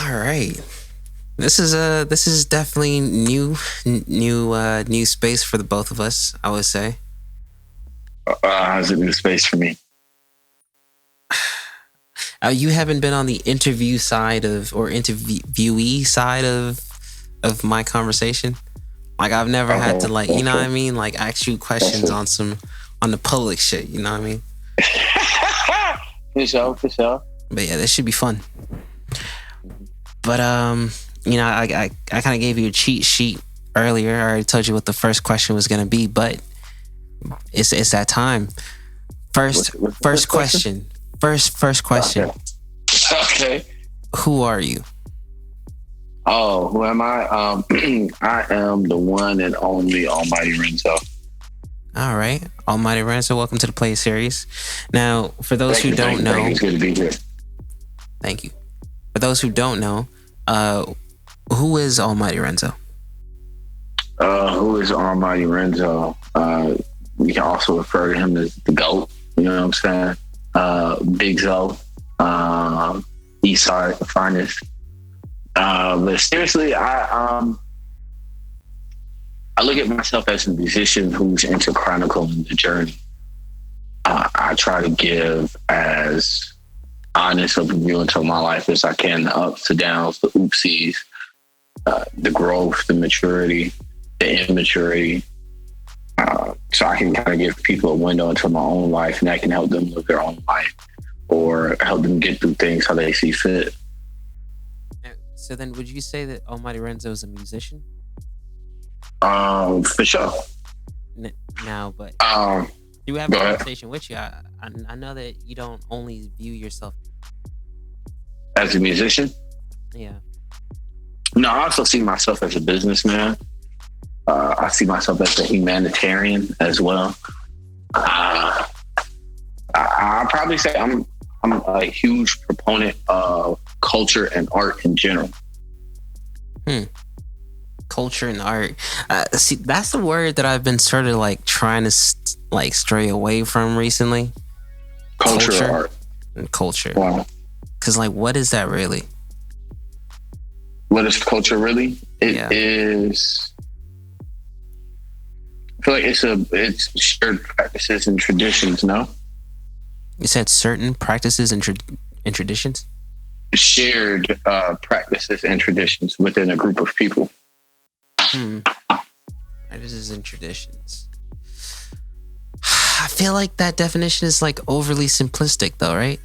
All right. This is definitely new space for the both of us, I would say. How's it new space for me? You haven't been on the interview side of or interviewee side of my conversation. Like I've never had to you know what I mean, like ask you questions on the public shit. You know what I mean? For sure. But yeah, this should be fun. But I kind of gave you a cheat sheet earlier. I already told you what the first question was gonna be, but it's that time. First question. First question. Okay. Who are you? Oh, who am I? I am the one and only Almighty Renzo. All right, Almighty Renzo, welcome to the Plae series. Now, for those who don't know, it's good to be here. Thank you. For those who don't know, who is Almighty Renzo? Who is Almighty Renzo? We can also refer to him as the GOAT. You know what I'm saying? Big Zo, East Side finest. But seriously, I look at myself as a musician who's into chronicling the journey. I try to give as honest of a view into my life as I can, the ups, the downs, the oopsies, the growth, the maturity, the immaturity. So I can kind of give people a window into my own life, and I can help them live their own life or help them get through things how they see fit. So then would you say that Almighty Renzo is a musician? For sure. Now, but do we have a conversation with you? I know that you don't only view yourself as a musician. Yeah. No, I also see myself as a businessman. I see myself as a humanitarian as well. I'll probably say I'm a huge proponent of culture and art in general. Culture and art. See, that's the word that I've been sort of like trying to stray away from recently. Culture, art, and culture. Wow. Because what is that really? What is culture really? It is. I feel like it's shared practices and traditions. No. You said certain practices and traditions? Shared practices and traditions within a group of people. Practices and traditions. I feel like that definition is overly simplistic though, right?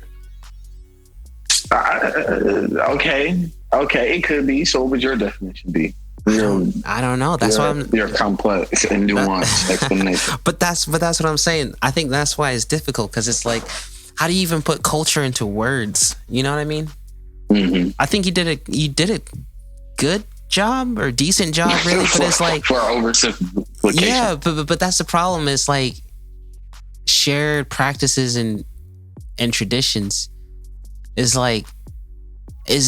Okay, it could be. So what would your definition be? I don't know. That's why you're complex and nuanced explanation. But that's what I'm saying. I think that's why it's difficult, because it's how do you even put culture into words? You know what I mean? Mm-hmm. I think you did a good job or decent job, really. But it's for oversimplification. Yeah, but that's the problem. Is shared practices and traditions. Is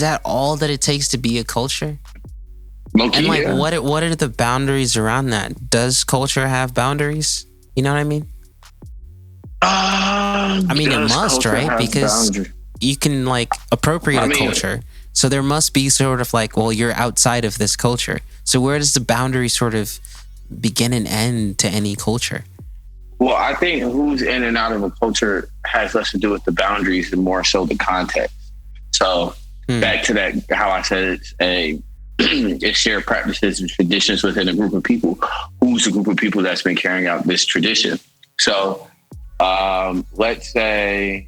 that all that it takes to be a culture? Okay, and what are the boundaries around that? Does culture have boundaries? You know what I mean? I mean, it must, right? Because you can appropriate a culture. So there must be sort of well, you're outside of this culture. So where does the boundary sort of begin and end to any culture? Well, I think who's in and out of a culture has less to do with the boundaries and more so the context. So back to that, how I said it's shared practices and traditions within a group of people. Who's the group of people that's been carrying out this tradition? So let's say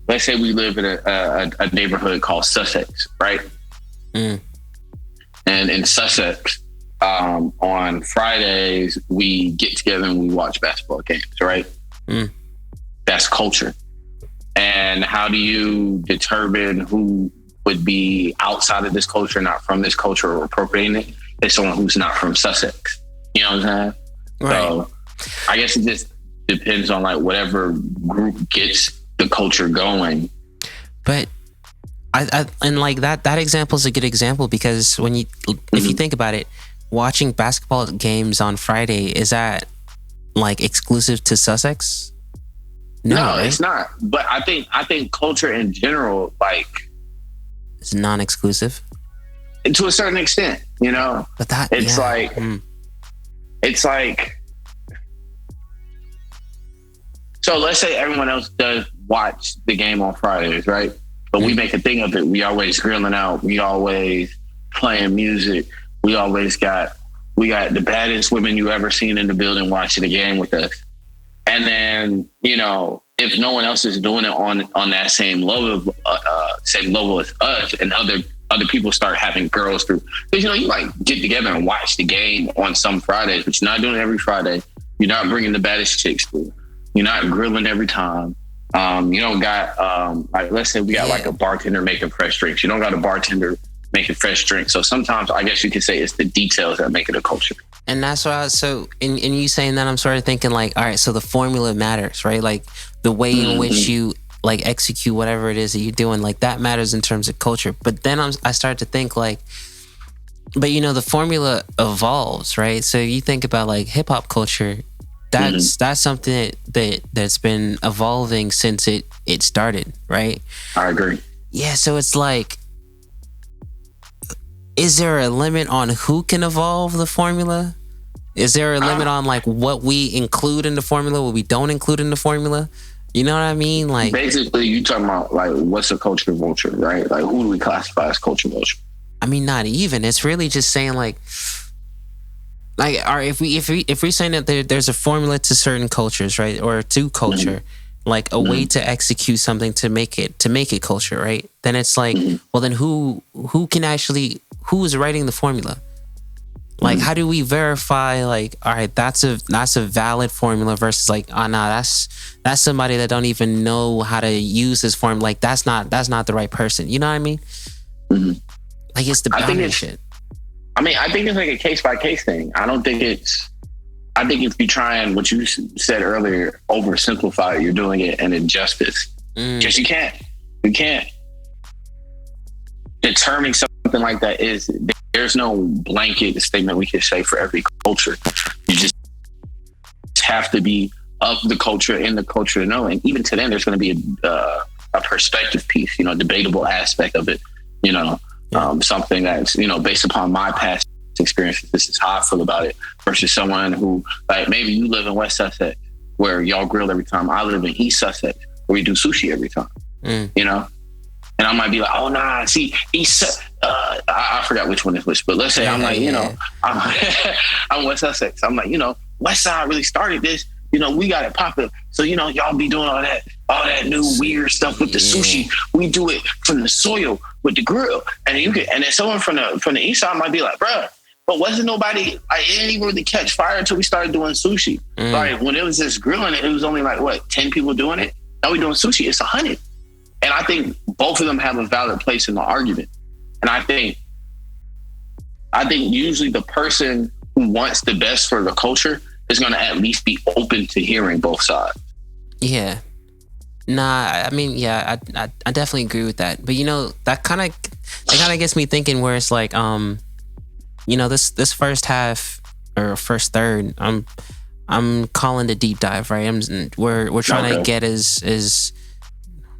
we live in a neighborhood called Sussex, right? And in Sussex, on Fridays, we get together and we watch basketball games, right? That's culture. And how do you determine who would be outside of this culture, not from this culture, or appropriating it? It's someone who's not from Sussex. You know what I'm saying? Right. So I guess it just depends on whatever group gets the culture going. But I that example is a good example, because when if you think about it, watching basketball games on Friday, is that exclusive to Sussex? No, right? It's not. But I think culture in general, It's non-exclusive. To a certain extent, you know. But that it's like it's like. So let's say everyone else does watch the game on Fridays, right? But we make a thing of it. We always grilling out. We always playing music. We got the baddest women you ever seen in the building watching the game with us. And then, you know, if no one else is doing it on that same level as us, and other people start having girls through, because, you know, you might get together and watch the game on some Fridays, but you're not doing it every Friday. You're not bringing the baddest chicks through. You're not grilling every time. You don't got, like, let's say we got like a bartender making fresh drinks. You don't got a bartender making fresh drinks. So sometimes I guess you could say it's the details that make it a culture. And that's why in you saying that, I'm sort of thinking like, all right, so the formula matters, right? Like the way in which you like execute whatever it is that you're doing, like that matters in terms of culture. But then I started to think like, but you know, the formula evolves, right? So you think about like hip hop culture, that's something that's been evolving since it started, right? I agree. Yeah, so it's like, is there a limit on who can evolve the formula? Is there a limit on like what we include in the formula, what we don't include in the formula? You know what I mean? Like basically, you talking about like what's a culture vulture, right? Like who do we classify as culture vulture? I mean, not even. It's really just saying like, all right, if we're saying that there's a formula to certain cultures, right, or to culture, like a way to execute something to make it culture, right? Then it's like, well, then who is writing the formula? Like, how do we verify? Like, all right, that's a valid formula versus like, oh no, that's somebody that don't even know how to use this form. Like, that's not the right person. You know what I mean? Like, it's the boundary shit. I mean, I think it's like a case by case thing. I think if you try and what you said earlier, oversimplify it, you're doing it an injustice. Because you can't determine something like that. There's no blanket statement we can say for every culture. You just have to be of the culture, in the culture to know. And even to then, there's going to be a perspective piece, you know, debatable aspect of it, you know, something that's, you know, based upon my past experiences, this is how I feel about it, versus someone who, like, maybe you live in West Sussex where y'all grill every time. I live in East Sussex where we do sushi every time, you know? And I might be like, oh, nah, see, I forgot which one is which, but let's say I'm like, you know, I'm West Sussex. I'm like, you know, West Side really started this. You know, we got it popping. So, you know, y'all be doing all that new weird stuff with the sushi. We do it from the soil with the grill. And then someone from the East Side might be like, bruh, but wasn't nobody, I didn't even really catch fire until we started doing sushi. Like when it was just grilling, it was only like, what, 10 people doing it? Now we doing sushi, it's 100. And I think both of them have a valid place in the argument. And I think usually the person who wants the best for the culture is going to at least be open to hearing both sides. Yeah. Nah, I mean, yeah, I definitely agree with that. But you know, that kind of gets me thinking where it's like, you know, this first half or first third, I'm calling the deep dive, right? We're trying to get as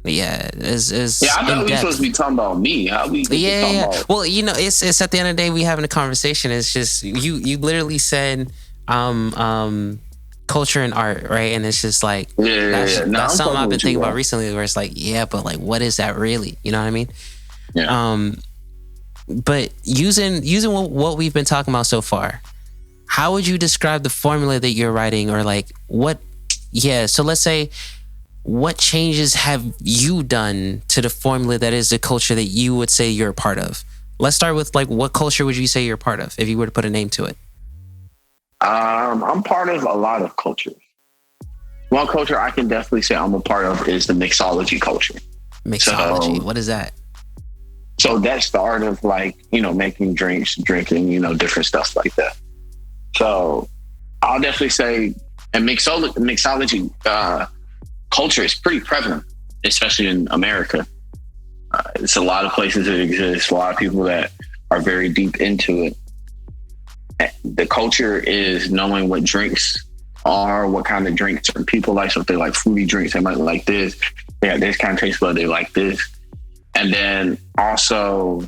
I thought we were supposed to be talking about me. How we talking about? Well, you know, it's at the end of the day we having a conversation. It's just you literally said culture and art, right? And it's just like that's something I've been thinking about recently, where it's like, yeah, but like, what is that really? You know what I mean? Yeah. But using what we've been talking about so far, how would you describe the formula that you're writing, or like what? Yeah. So let's say, what changes have you done to the formula that is the culture that you would say you're a part of? Let's start with like, what culture would you say you're a part of if you were to put a name to it? I'm part of a lot of cultures. One culture I can definitely say I'm a part of is the mixology culture. Mixology, so, what is that? So that's the art of, like, you know, making drinks, drinking, you know, different stuff like that. So I'll definitely say, and mixology culture is pretty prevalent, especially in America. It's a lot of places that exist, a lot of people that are very deep into it. The culture is knowing what drinks are, what kind of drinks certain people like. So if they like fruity drinks, they might like this. They have this kind of taste bud, they like this. And then also,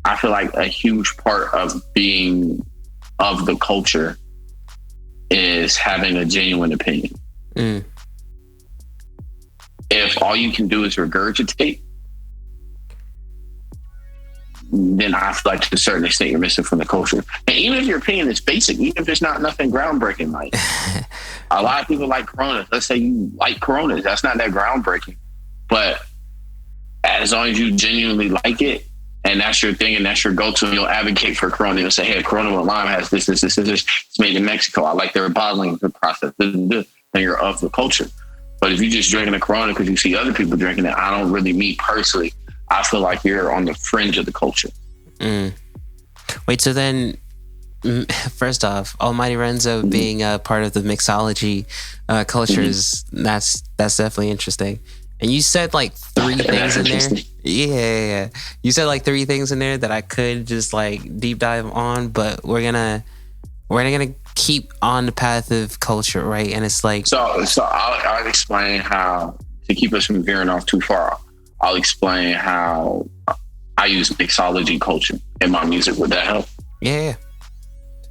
I feel like a huge part of being of the culture is having a genuine opinion. If all you can do is regurgitate, then I feel like to a certain extent you're missing from the culture. And even if your opinion is basic, even if it's not nothing groundbreaking, like a lot of people like Coronas. Let's say you like Coronas. That's not that groundbreaking. But as long as you genuinely like it, and that's your thing, and that's your go-to, and you'll advocate for Corona. You'll say, hey, Corona with lime has this. It's made in Mexico. I like their bottling process. And you're of the culture. But if you're just drinking a Corona because you see other people drinking it, I don't really, me personally, I feel like you're on the fringe of the culture. Wait, so then, first off, Almighty Renzo being a part of the mixology culture that's definitely interesting. And you said like 3 things in there. Yeah. You said like 3 things in there that I could just like deep dive on, but we're gonna keep on the path of culture, right? And it's like, so I'll explain how, to keep us from veering off too far, I'll explain how I use mixology culture in my music. Would that help? Yeah.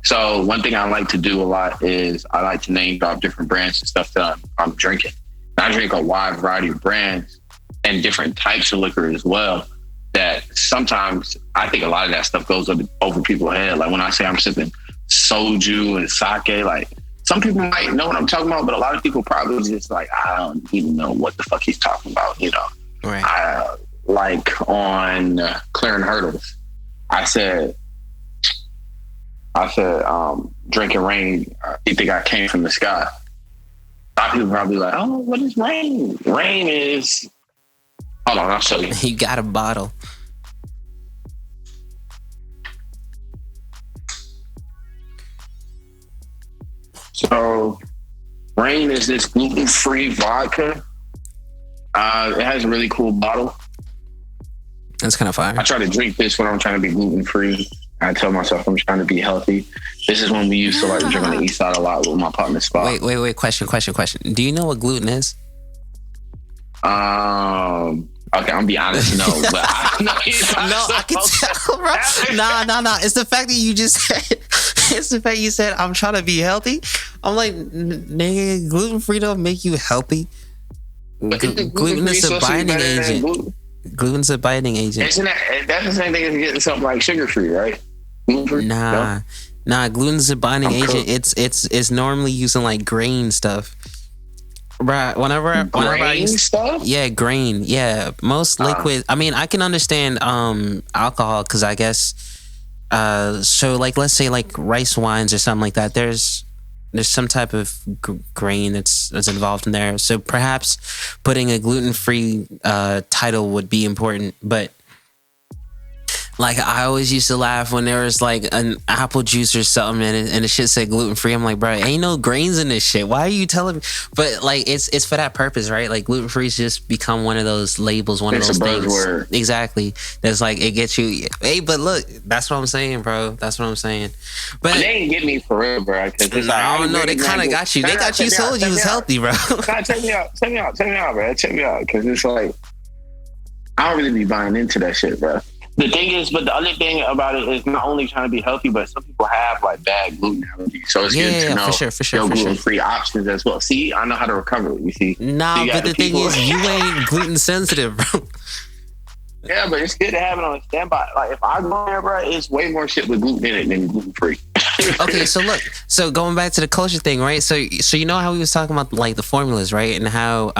So one thing I like to do a lot is I like to name drop different brands and stuff that I'm drinking. I drink a wide variety of brands and different types of liquor as well, that sometimes I think a lot of that stuff goes over people's head. Like when I say I'm sipping soju and sake, like some people might know what I'm talking about, but a lot of people probably just like, I don't even know what the fuck he's talking about, you know? Right. Like on Clearing Hurdles, I said, drinking rain, you think I came from the sky. A lot of people probably like, oh, what is rain? Rain is... Hold on, I'll show you. You got a bottle. So, rain is this gluten-free vodka. It has a really cool bottle. That's kind of fire. I try to drink this when I'm trying to be gluten-free. I tell myself I'm trying to be healthy. This is when we used to like drink on the east side a lot with my partner Spot. Wait. Question. Do you know what gluten is? Okay, I'm gonna be honest, no. But I know I can tell, bro. Nah. It's the fact that you just said. It's the fact you said I'm trying to be healthy. I'm like, nigga, gluten free don't make you healthy. Gluten is a binding agent. Gluten's a binding agent. Isn't that's the same thing as getting something like sugar free, right? Nah, gluten's a binding agent. It's normally using like grain stuff. Right. Whenever I use stuff? Yeah, grain. Yeah. Most liquid. I mean, I can understand alcohol because I guess so like let's say like rice wines or something like that. There's some type of grain that's involved in there. So perhaps putting a gluten-free title would be important. But like I always used to laugh when there was like an apple juice or something and the shit said gluten-free. I'm like, bro, ain't no grains in this shit. Why are you telling me? But like it's for that purpose, right? Like gluten-free's just become one of those labels, one of those things. Buzzword. Exactly. That's like it gets you. Hey, but look, that's what I'm saying, bro. That's what I'm saying. But they ain't get me for real, bro. I don't know. They kind of got you. They got you told you was healthy, bro. Check me out, bro. Check me out, because it's like I don't really be buying into that shit, bro. The thing is, but the other thing about it is not only trying to be healthy, but some people have like bad gluten allergies. So it's good to know for sure, gluten-free options as well. See, I know how to recover it, you see. Nah, but the thing is, you ain't gluten sensitive, bro. Yeah, but it's good to have it on standby. Like if I go there, bro, it's way more shit with gluten in it than gluten-free. Okay, so look, going back to the culture thing, right? So you know how we was talking about like the formulas, right? And how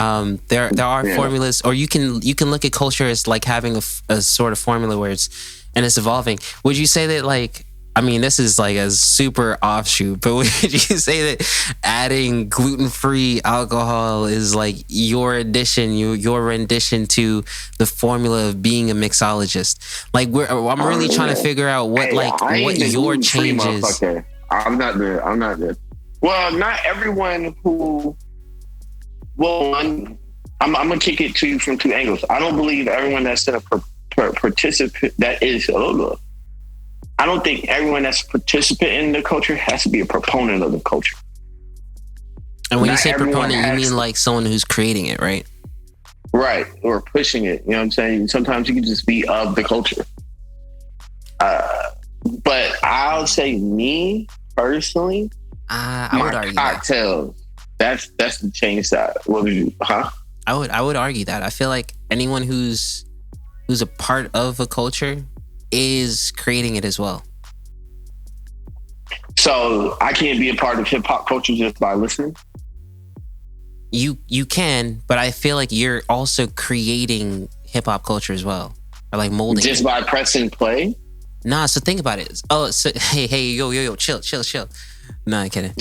there are formulas, or you can look at culture as like having a sort of formula where it's evolving. Would you say that like, I mean, this is like a super offshoot, but would you say that adding gluten-free alcohol is like your addition, your rendition to the formula of being a mixologist? Like, I'm really trying to figure out what your change is. I'm not the. Well, not everyone who. Well, I'm gonna kick it to you from 2 angles. I don't believe everyone that's a participant that is. I don't think everyone that's a participant in the culture has to be a proponent of the culture. And when you say proponent, you mean like someone who's creating it, right? right, or pushing it. You know what I'm saying? Sometimes you can just be of the culture. But I'll say me personally, I would my argue cocktails. That's the change side. What would you? Huh? I would argue that. I feel like anyone who's a part of a culture is creating it as well. So I can't be a part of hip hop culture just by listening. You can, but I feel like you're also creating hip hop culture as well, or like molding Just it. by pressing play. Nah, so think about it. Oh, so hey, yo, chill. No, I'm kidding.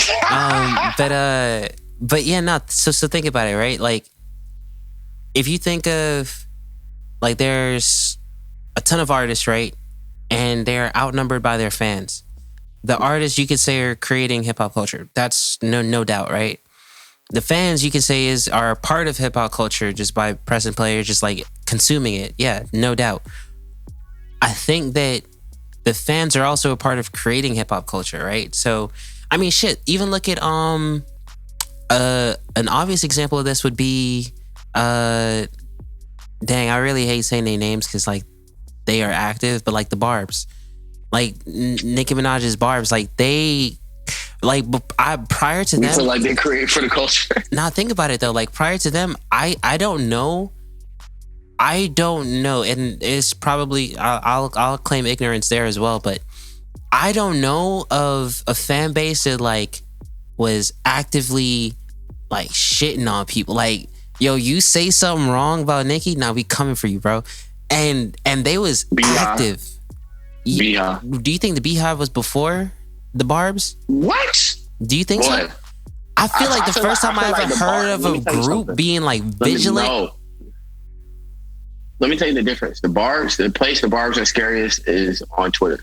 But yeah, no. So think about it, right? Like, if you think of, like, there's a ton of artists, right? And they're outnumbered by their fans. The artists, you could say, are creating hip hop culture. That's no doubt, right? The fans, you can say, are a part of hip hop culture just by pressing play or just like consuming it. Yeah, no doubt. I think that the fans are also a part of creating hip hop culture, right? So, I mean, shit. Even look at an obvious example of this would be dang, I really hate saying their names because like they are active, but like the Barbs, like Nicki Minaj's Barbs, like they, like prior to them, You feel like they create for the culture. Now think about it though, like prior to them, I don't know, and it's probably I'll claim ignorance there as well, but I don't know of a fan base that like was actively like shitting on people, like, yo, you say something wrong about Nicki, now we coming for you, bro. And they was active. Beehive. Do you think the Beehive was before the Barbs? What? Do you think so? I feel like the first time I ever heard of a group being like vigilant. Let me tell you the difference. The place the Barbs are scariest is on Twitter.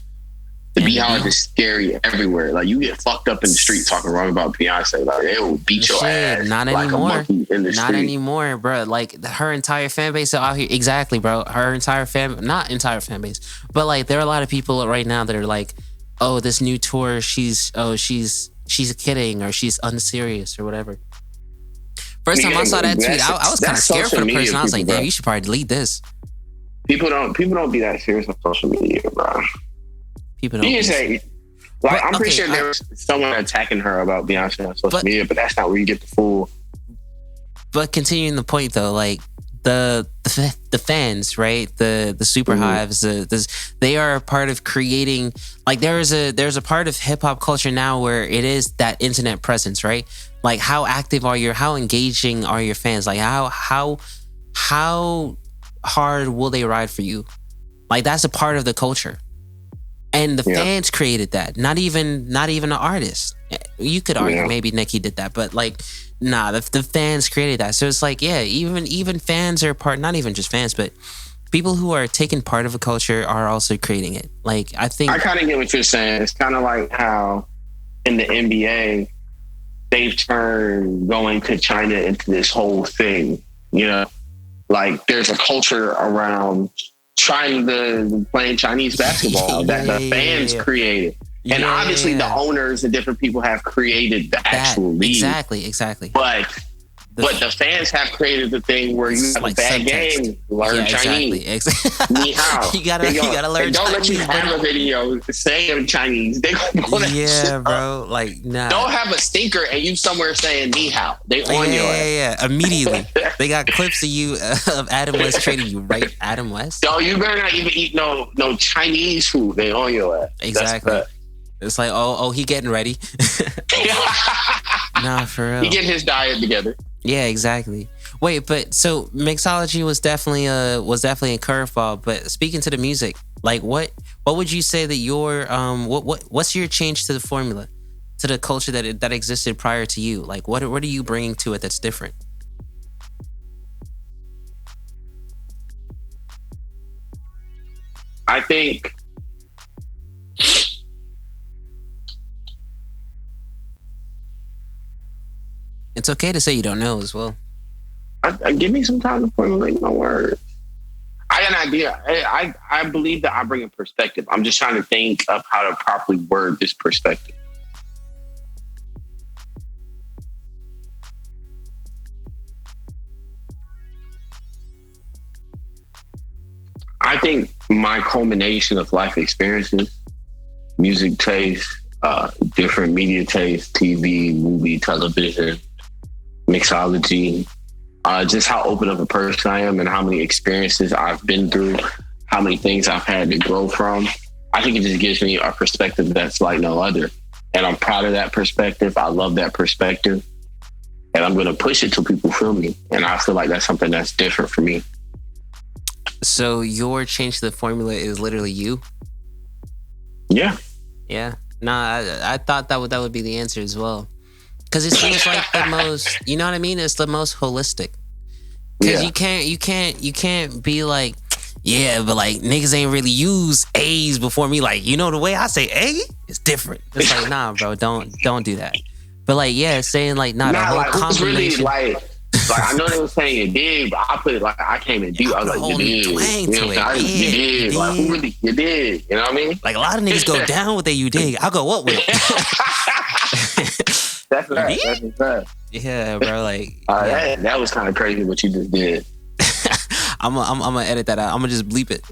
The Beehive is scary everywhere. Like, you get fucked up in the street talking wrong about Beyonce. Like, they will beat your ass. Not like anymore. A monkey in the not street. anymore, bro. Like, her entire fan base out here. Exactly, bro. Her entire not entire fan base, but like there are a lot of people right now that are like, oh, this new tour, she's kidding, or she's unserious or whatever. First time I saw that tweet, I was kind of scared for the person. I was like, damn, you should probably delete this. People don't be that serious on social media, bro. People don't. I'm pretty sure there was someone attacking her about Beyonce on social media, but that's not where you get the full. But continuing the point though, like the fans, right? The super hives, they are a part of creating. Like there's a part of hip hop culture now where it is that internet presence, right? Like how active are how engaging are your fans? Like how hard will they ride for you? Like that's a part of the culture. And the fans created that, not even an artist. You could argue maybe Nicki did that, but like, nah, the fans created that. So it's like, yeah, even fans are part, not even just fans, but people who are taking part of a culture are also creating it. Like, I think I kind of get what you're saying. It's kind of like how in the NBA, they've turned going to China into this whole thing, you know, like there's a culture around playing Chinese basketball that the fans created. And obviously the owners and different people have created the actual league. Exactly. But the fans have created the thing where you have like a bad subtext. Game, learn Chinese. Exactly. Ni hao. You gotta learn Chinese. Don't let you have a video saying Chinese. They gonna pull that shit bro. up. Like, nah. Don't have a stinker and you somewhere saying ni hao. They on your ass. Yeah. Immediately. They got clips of you of Adam West trading you, right? Adam West? No, you better not even eat no Chinese food. They on your ass. Exactly. It's like, oh, he getting ready. Nah, for real. He getting his diet together. Yeah, exactly. Wait, but so mixology was definitely a curveball. But speaking to the music, like what would you say that your what's your change to the formula, to the culture that existed prior to you? Like what are you bringing to it that's different? I think it's okay to say you don't know as well. Give me some time to formulate my words. I got an idea. I believe that I bring a perspective. I'm just trying to think of how to properly word this perspective. I think my culmination of life experiences, music taste, different media taste, TV, movie, television, mixology, just how open of a person I am and how many experiences I've been through, how many things I've had to grow from. I think it just gives me a perspective that's like no other. And I'm proud of that perspective. I love that perspective. And I'm going to push it till people feel me. And I feel like that's something that's different for me. So your change to the formula is literally you? Yeah. Yeah. Nah, I thought that would be the answer as well. Because it seems like the most, you know what I mean? It's the most holistic. Because you can't be like, yeah, but like niggas ain't really used A's before me. Like, you know, the way I say A, it's different. It's like, nah, bro, don't do that. But like, yeah, saying like, nah, the whole like, combination. Really like I know they were saying you did, but I put it like I came in deep. I was like, you did. You know what I'm saying? You did. Like, who really, you did. You know what I mean? Like a lot of niggas go down with it, you dig. I'll go up with it. That's right. That's right. Yeah, bro. Like that was kind of crazy what you just did. I'm gonna edit that out. I'm gonna just bleep it.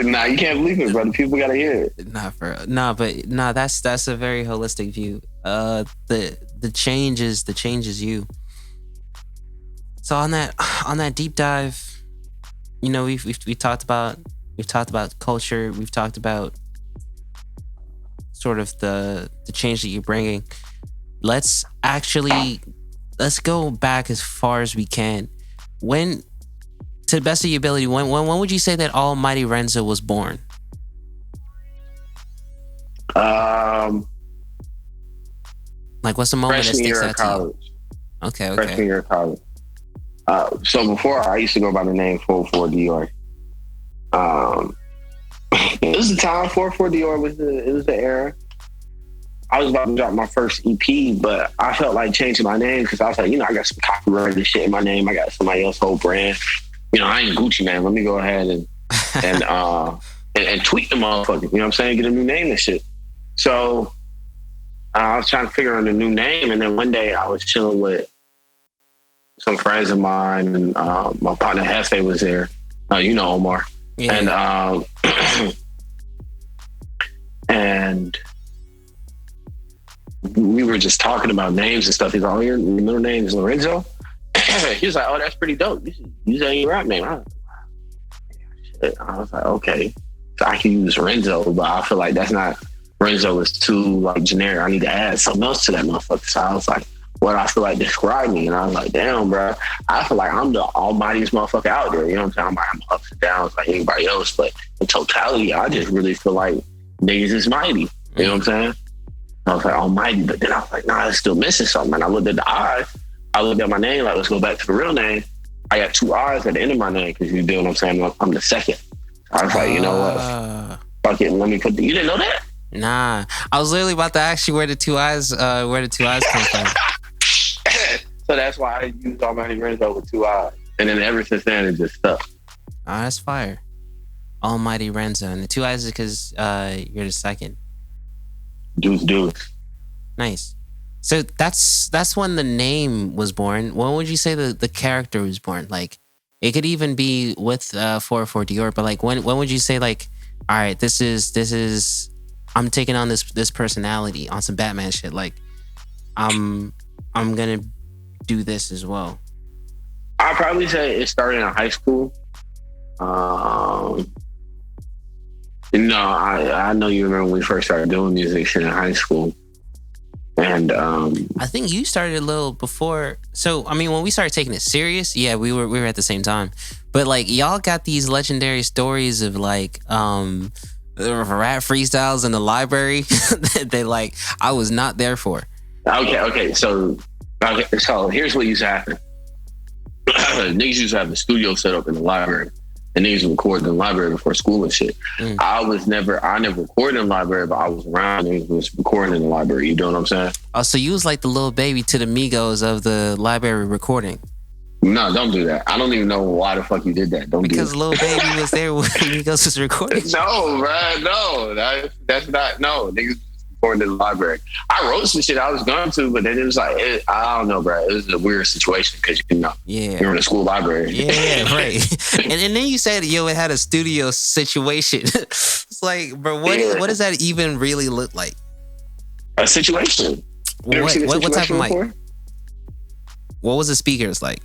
Nah, you can't bleep it, brother. People gotta hear it. That's a very holistic view. The change is you. So on that deep dive, you know, we talked about culture. We've talked about sort of the change that you're bringing. Let's go back as far as we can. When, to the best of your ability, when would you say that Almighty Renzo was born? Like, what's the moment that sticks out to you? Okay. Freshman year of college. So before, I used to go by the name 404 Dior. It was the time 404 Dior was the era. I was about to drop my first EP, but I felt like changing my name because I was like, you know, I got some copyrighted shit in my name. I got somebody else's whole brand. You know, I ain't Gucci, man. Let me go ahead and tweet the motherfucker. You know what I'm saying? Get a new name and shit. So I was trying to figure out a new name, and then one day I was chilling with some friends of mine, and my partner Hefe was there. You know Omar. Yeah. And we were just talking about names and stuff. He's like, oh, your middle name is Lorenzo? He was like, oh, that's pretty dope. You should use that in your rap name. I was like, okay. So I can use Renzo, but I feel like that's not, Renzo is too like generic. I need to add something else to that motherfucker. So I was like, what I feel like describe me. And I was like, damn, bro, I feel like I'm the almightiest motherfucker out there. You know what I'm saying? I'm ups and downs like anybody else. But in totality, I just really feel like niggas is mighty. You know what I'm saying? I was like, almighty. But then I was like, nah, it's still missing something. And I looked at the eyes. I looked at my name, like, let's go back to the real name. I got two R's at the end of my name because you do what I'm saying. I'm the second. I was like, you know what? Fuck it, let me put you didn't know that? Nah. I was literally about to ask you where the two eyes come from. So that's why I used Almighty Renzo with two eyes. And then ever since then, it just stuck. Oh, that's fire. Almighty Renzo. And the two eyes is because you're the second. Deuce. Nice. So that's when the name was born. When would you say the character was born? Like, it could even be with 404 Dior, but like when would you say like, all right, this is I'm taking on this personality on some Batman shit. Like, I'm gonna do this as well. I'd probably say it started in high school. No, I know you remember when we first started doing music shit in high school. And I think you started a little before. So I mean, when we started taking it serious, yeah, we were at the same time. But like, y'all got these legendary stories of like rap freestyles in the library that they like I was not there for. Okay. So here's what used to happen. Niggas used to have a studio set up in the library. And niggas recorded in the library before school and shit. I never recorded in the library, but I was around and was recording in the library. You know what I'm saying? Oh, so you was like the little baby to the Migos of the library recording. No, don't do that. I don't even know why the fuck you did that. Because Lil Baby was there when Migos was recording. No, bro. No, that's not. No, niggas recording in the library. I wrote some shit I was going to, but then it was like, I don't know, bro. It was a weird situation because, you're in a school library. Yeah, right. and then you said, it had a studio situation. It's like, bro, what does that even really look like? A situation. What type of mic? What was the speakers like?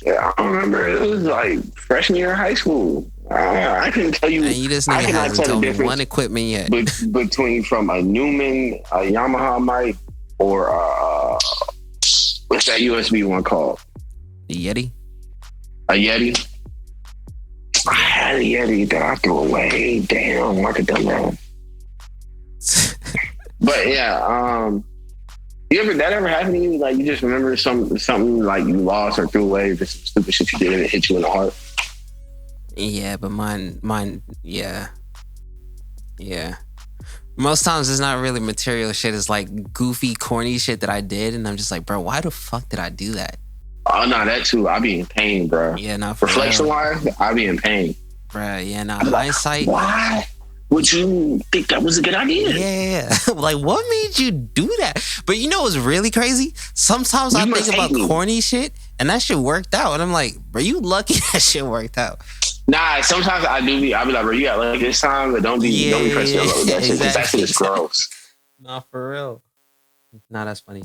Yeah, I don't remember. It was like freshman year of high school. I couldn't tell you. And you just nigga hasn't told me one equipment yet. Between from a Newman, a Yamaha mic, or what's that USB one called? The Yeti? A Yeti? I had a Yeti that I threw away. Damn, like a dumbass. But yeah, that ever happened to you? Like you just remember something like you lost or threw away, just some stupid shit you did and it hit you in the heart? Yeah, but mine, yeah. Most times it's not really material shit. It's like goofy, corny shit that I did, and I'm just like, bro, why the fuck did I do that? Oh no, that too. I be in pain, bro. Yeah, no. Reflection wise, I be in pain, bro. Yeah, no. Hindsight. Why would you think that was a good idea? Yeah. Like, what made you do that? But you know what's really crazy? Sometimes I think about corny shit, and that shit worked out, and I'm like, bro, you lucky that shit worked out. Nah, sometimes I be like, bro, you got lucky this time, but don't be pressing your luck with that shit, because that shit is gross. Nah, for real. Nah, that's funny.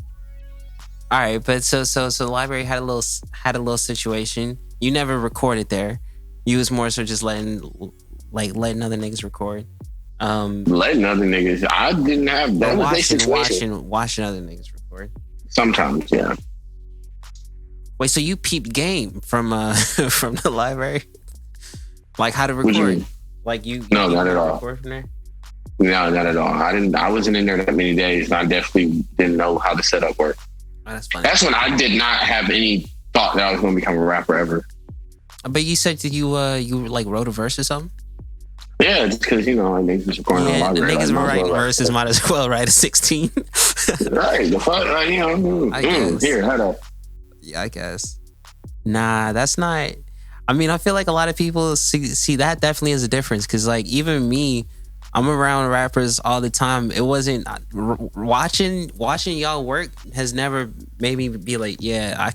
All right, but so the library had a little situation. You never recorded there. You was more so just letting other niggas record. Letting other niggas. I didn't have that. Watching other niggas record. Sometimes, yeah. Wait, so you peeped game from the library? Like how to record? Like you no, not at all. Record from there? No, not at all. I wasn't in there that many days, and I definitely didn't know how the setup worked. Oh, that's funny. That's when I did not have any thought that I was going to become a rapper ever. But you said that you like wrote a verse or something? Yeah, just because niggas was recording in the library. The niggas were writing verses, might as well write a 16. Right, the fuck, I guess. Here, hold up. Yeah, I guess. Nah, that's not. I mean, I feel like a lot of people see that definitely is a difference, because like even me, I'm around rappers all the time. It wasn't watching y'all work has never made me be like, yeah, I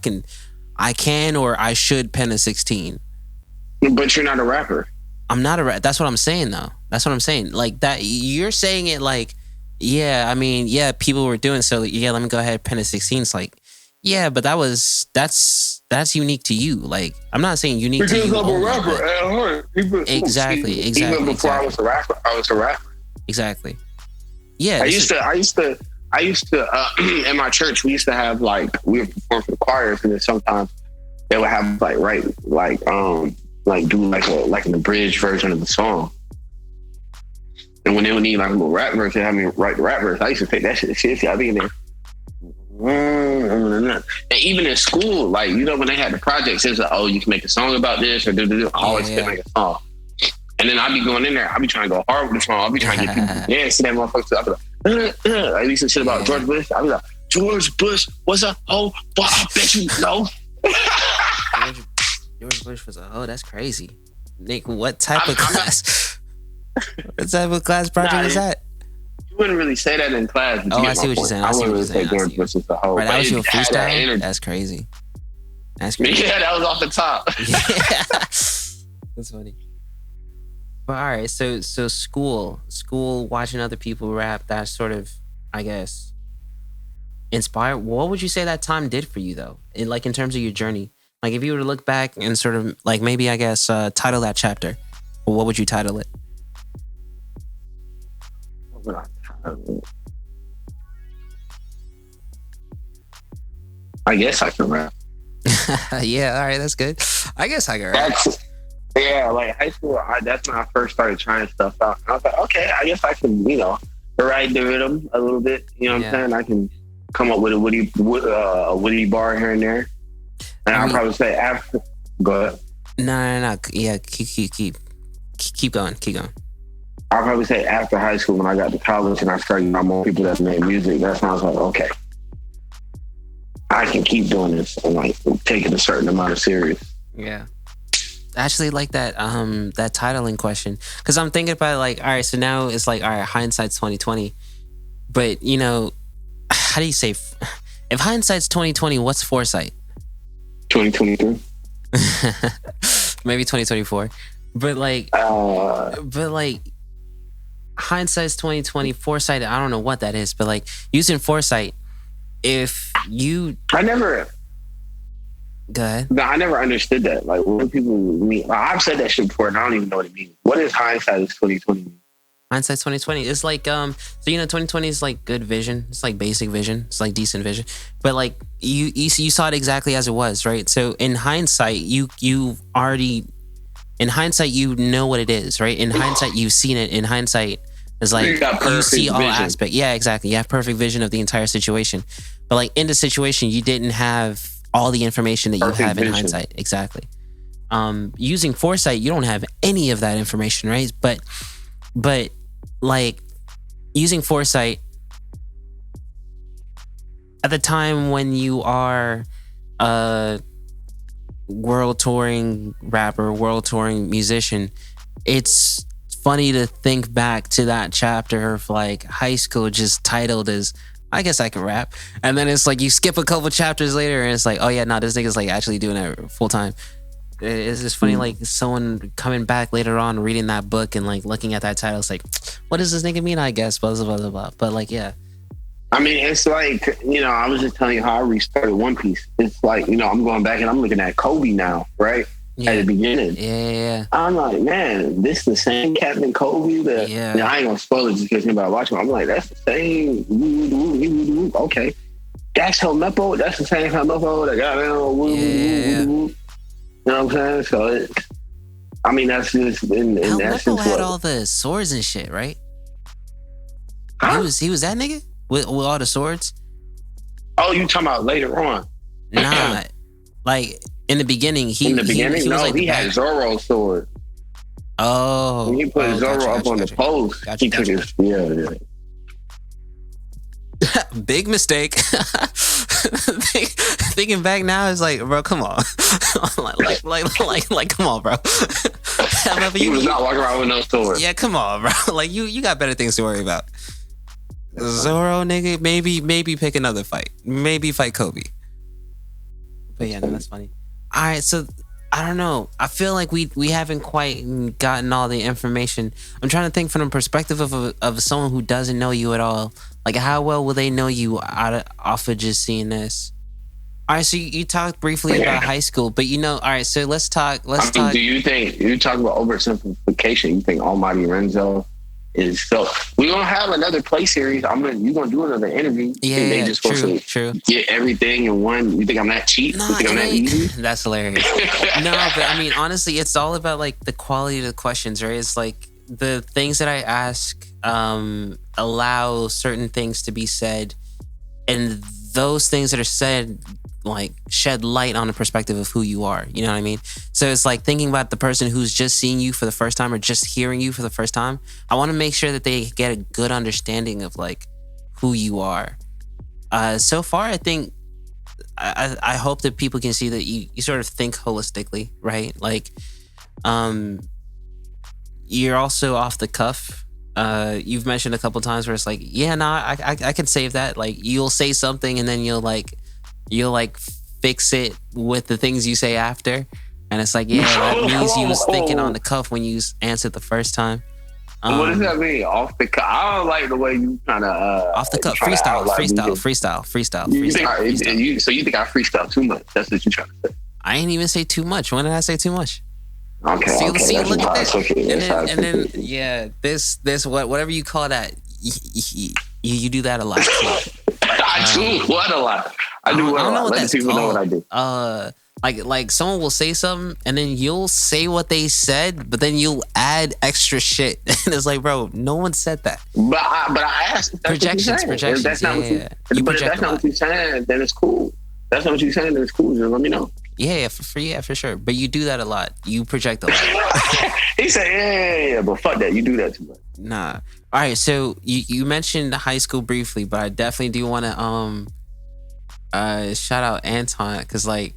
can or I should pen a 16. But you're not a rapper. I'm not a rapper. That's what I'm saying though. That's what I'm saying. Like that, you're saying it like, yeah, I mean, yeah, people were doing so. Like, yeah, let me go ahead and pen a 16. It's like, yeah, but that's unique to you. Like, I'm not saying unique because to you. Because I'm a rapper at heart. Exactly. Even before I was a rapper, I was a rapper. Exactly. Yeah. I used to in my church, we used to have we would perform for the choirs, and then sometimes they would have do an abridged version of the song. And when they would need a little rap verse, they have me write the rap verse. I used to take that shit seriously. I'd be in there. And even in school, when they had the projects, it's like, oh, you can make a song about this or do. I always can make a song. And then I'd be going in there, I'd be trying to go hard with the song. I'd be trying to get people to dance to that motherfucker. I'd be like, I used to shit about George Bush. I'd be like, George Bush was a hoe, but I bet you know. George Bush was a hoe? That's crazy. Nick, what type of class? What type of class project is that? You wouldn't really say that in class. I see what you're saying. I wouldn't really say George Bush is a hoe. Right, that was your freestyle? That's crazy. Yeah, that was off the top. Yeah. That's funny. But all right, so school, watching other people rap, that sort of, I guess, inspired. What would you say that time did for you though? In terms of your journey, like if you were to look back and sort of maybe I guess title that chapter, what would you title it? What would I title it? I guess I can rap. Yeah, all right, that's good. I guess I can rap. Yeah, high school, that's when I first started trying stuff out. And I was like, okay, I guess I can, write the rhythm a little bit. You know what I'm saying? I can come up with a witty bar here and there. And I'll probably say after. Go ahead. No. Yeah, keep going. I'll probably say after high school when I got to college and I started knowing more people that made music. That's when I was like, okay, I can keep doing this and taking a certain amount of serious. Yeah. I actually like that titling question, because I'm thinking about all right, so now it's all right, hindsight's 2020. But how do you say? If hindsight's 2020, what's foresight? 2023. Maybe 2024. But like, hindsight's 2020. Foresight, I don't know what that is. But like, using foresight, if you, I never. Go ahead. No, I never understood that. Like, what do people mean? I've said that shit before, and I don't even know what it means. What is hindsight is 2020 mean? Hindsight's 2020. It's like 2020 is like good vision. It's like basic vision. It's like decent vision. But like you saw it exactly as it was, right? So in hindsight, you know what it is, right? In hindsight, you've seen it. In hindsight, it's like you see all aspects. Yeah, exactly. You have perfect vision of the entire situation. But like in the situation, you didn't have all the information that you have in hindsight. Exactly. Using foresight, you don't have any of that information, right? But like using foresight at the time when you are a world touring rapper, world touring musician, it's funny to think back to that chapter of like high school just titled as I guess I can rap. And then it's like you skip a couple chapters later and it's like, oh yeah, no, this nigga's like actually doing it full time. It's just funny, like someone coming back later on reading that book and like looking at that title, it's like, what does this nigga mean? I guess, blah, blah, blah, blah. But like, yeah. I mean, it's like, I was just telling you how I restarted One Piece. It's like, I'm going back and I'm looking at Kobe now, right? Yeah. At the beginning. Yeah. I'm like, man, this the same Captain Kobe that, I ain't gonna spoil it just because anybody watching. I'm like, that's the same. Okay. That's Helmeppo. That's the same Helmeppo that got yeah. You know what I'm saying? So, that's just in essence. had all the swords and shit, right? Huh? He was that nigga with all the swords. Oh, you talking about later on? Nah, like in the beginning. He had Zoro's sword. Oh, when he put Zoro up on the post. He took his big mistake. Thinking back now is like, bro, come on, like, come on, bro. He was not walking around with no sword. Yeah, come on, bro. Like you got better things to worry about. Zoro, nigga, maybe pick another fight. Maybe fight Kobe. But yeah, no, that's funny. All right, so I don't know. I feel like we haven't quite gotten all the information. I'm trying to think from the perspective of someone who doesn't know you at all. Like, how well will they know you off of just seeing this? All right, so you talked briefly about high school, but all right, so let's talk. Do you think, you talk about oversimplification, you think Almighty Renzo is so? We're going to have another Plae series. You're going to do another interview. Yeah, true. Get everything in one. You think I'm that cheap? Nah, you think I'm that easy? That's hilarious. No, but honestly, it's all about like the quality of the questions, right? It's like the things that I ask allow certain things to be said, and those things that are said like shed light on the perspective of who you are. You know what I mean? So it's like thinking about the person who's just seeing you for the first time or just hearing you for the first time. I want to make sure that they get a good understanding of like who you are. So far, I think I hope that people can see that you sort of think holistically, right? Like, you're also off the cuff. You've mentioned a couple times where it's like, yeah, no, I can save that. Like, you'll say something and then you'll fix it with the things you say after, and it's like, yeah, that means you was thinking on the cuff when you answered the first time. What does that mean? Off the cuff? I don't like the way you kind of off the cuff, freestyle. So you think I freestyle too much? That's what you're trying to say. I ain't even say too much. When did I say too much? Okay. See, look at this. And then, yeah, this whatever you call that, you do that a lot. I do what a lot. I do what a lot. Let people know what I do. Like someone will say something and then you'll say what they said, but then you'll add extra shit, and it's like, bro, no one said that. But I asked. If projections. If that's not what you're saying, then it's cool. That's not what you're saying, then it's cool. Just let me know. Yeah, for sure. But you do that a lot. You project a lot. He said, yeah, but fuck that. You do that too much. Nah. All right, so you mentioned high school briefly, but I definitely do want to shout out Anton, because like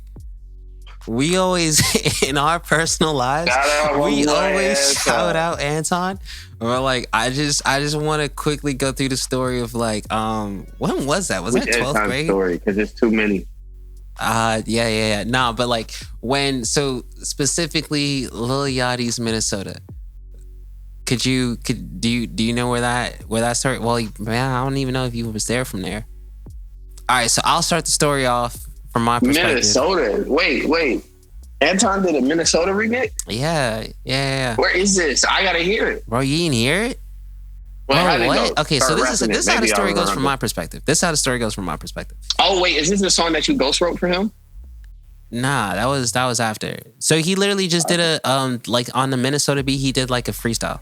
we always in our personal lives, we always shout out Anton. Or like, I just want to quickly go through the story of like, when was that? Was that 12th grade? Story, because it's too many. Yeah. No, but like so specifically Lil Yachty's Minnesota. Do you know where that started? Well, man, I don't even know if you was there from there. All right, so I'll start the story off from my perspective. Minnesota. Wait. Anton did a Minnesota remix? Yeah. Where is this? I gotta hear it. Bro, you didn't hear it? Well, what? Okay, so this is how the story goes from my perspective. Oh wait, is this the song that you ghost wrote for him? Nah, that was after. So he literally just did a like on the Minnesota beat, he did like a freestyle.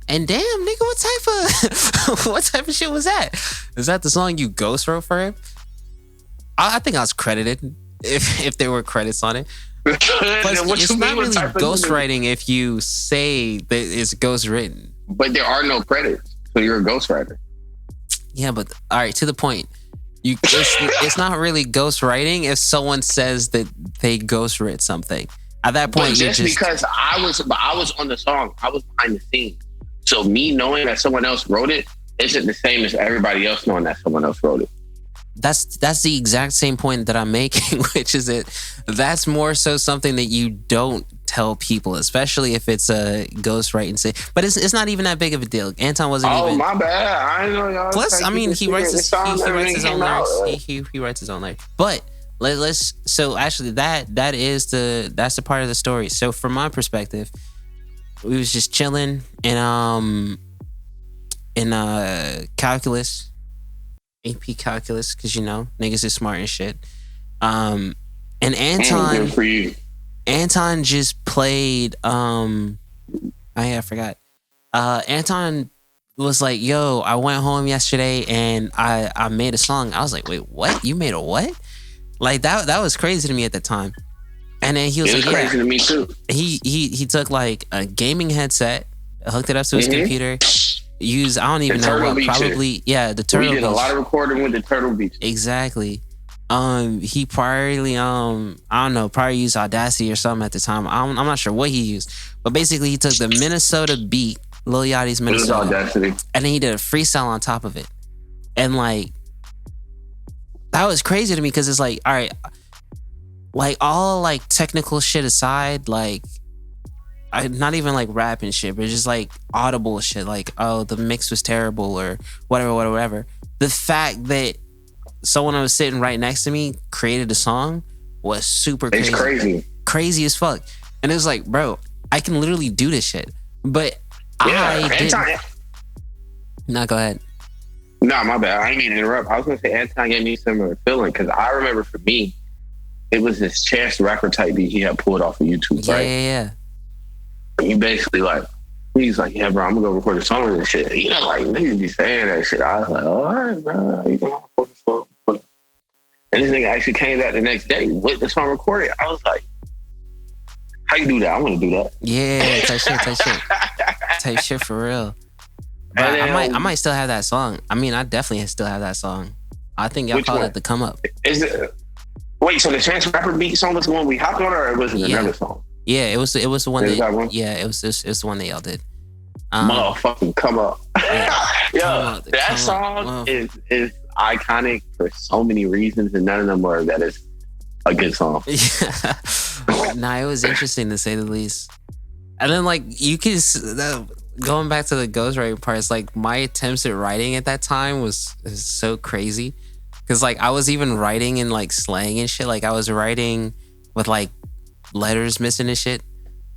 And damn, nigga, what type of shit was that? Is that the song you ghost wrote for him? I think I was credited if there were credits on it. But it's not really ghostwriting if you say that it's ghostwritten. But there are no credits, so you're a ghostwriter. Yeah, but all right, to the point. It's not really ghostwriting if someone says that they ghostwrit something. At that point, because I was on the song, I was behind the scenes. So me knowing that someone else wrote it isn't the same as everybody else knowing that someone else wrote it. That's the exact same point that I'm making, which is that's more so something that you don't tell people, especially if it's a ghostwriting. But it's not even that big of a deal. Anton wasn't even. Oh, my bad. I didn't know y'all. Plus, I mean, he writes his own lyrics. He writes his own lyrics. But let's. So actually, that's the part of the story. So from my perspective, we was just chilling in calculus, AP calculus, because niggas is smart and shit. And Anton just played. I forgot. Anton was like, "Yo, I went home yesterday and I made a song." I was like, "Wait, what? You made a what?" Like that was crazy to me at the time. And then he was like, crazy to me too. He took like a gaming headset, hooked it up to his computer. I don't even know what. Probably the Turtle Beach. We did a lot of recording with the Turtle Beach. Exactly. He probably I don't know, probably used Audacity or something at the time. I'm not sure what he used, but basically he took the Minnesota beat, Lil Yachty's Minnesota, Audacity, and then he did a freestyle on top of it, and like that was crazy to me because it's like, all right, like all like technical shit aside, like not even like rap and shit, but just like audible shit, like the mix was terrible or whatever. The fact that someone who was sitting right next to me created a song was super crazy. It's crazy as fuck. And it was like, bro, I can literally do this shit, but I didn't. No, go ahead. No, my bad. I didn't mean to interrupt. I was gonna say Anton gave me similar feeling because I remember for me, it was this Chance the Rapper type beat he had pulled off of YouTube, right? Yeah. He basically he's like, yeah, bro, I'm gonna go record a song with this shit. Like niggas be saying that shit. I was like, all right, bro, you can record the song. And this nigga actually came back the next day with the song recorded. I was like, how you do that? I want to do that. Yeah, type shit for real. But I might still have that song. I mean, I definitely still have that song. I think y'all called it the Come Up. Is it? Wait, so the Chance Rapper beat song was the one we hopped on, or was it another song? Yeah, it was the one that. Yeah, it was the one that y'all did. Motherfucking Come Up. Yeah, that song is iconic for so many reasons, and none of them are that it's a good song. Yeah. Nah, it was interesting to say the least. And then like you can going back to the ghostwriting parts, like my attempts at writing at that time was so crazy. Cause like I was even writing in like slang and shit. Like I was writing with like letters missing and shit.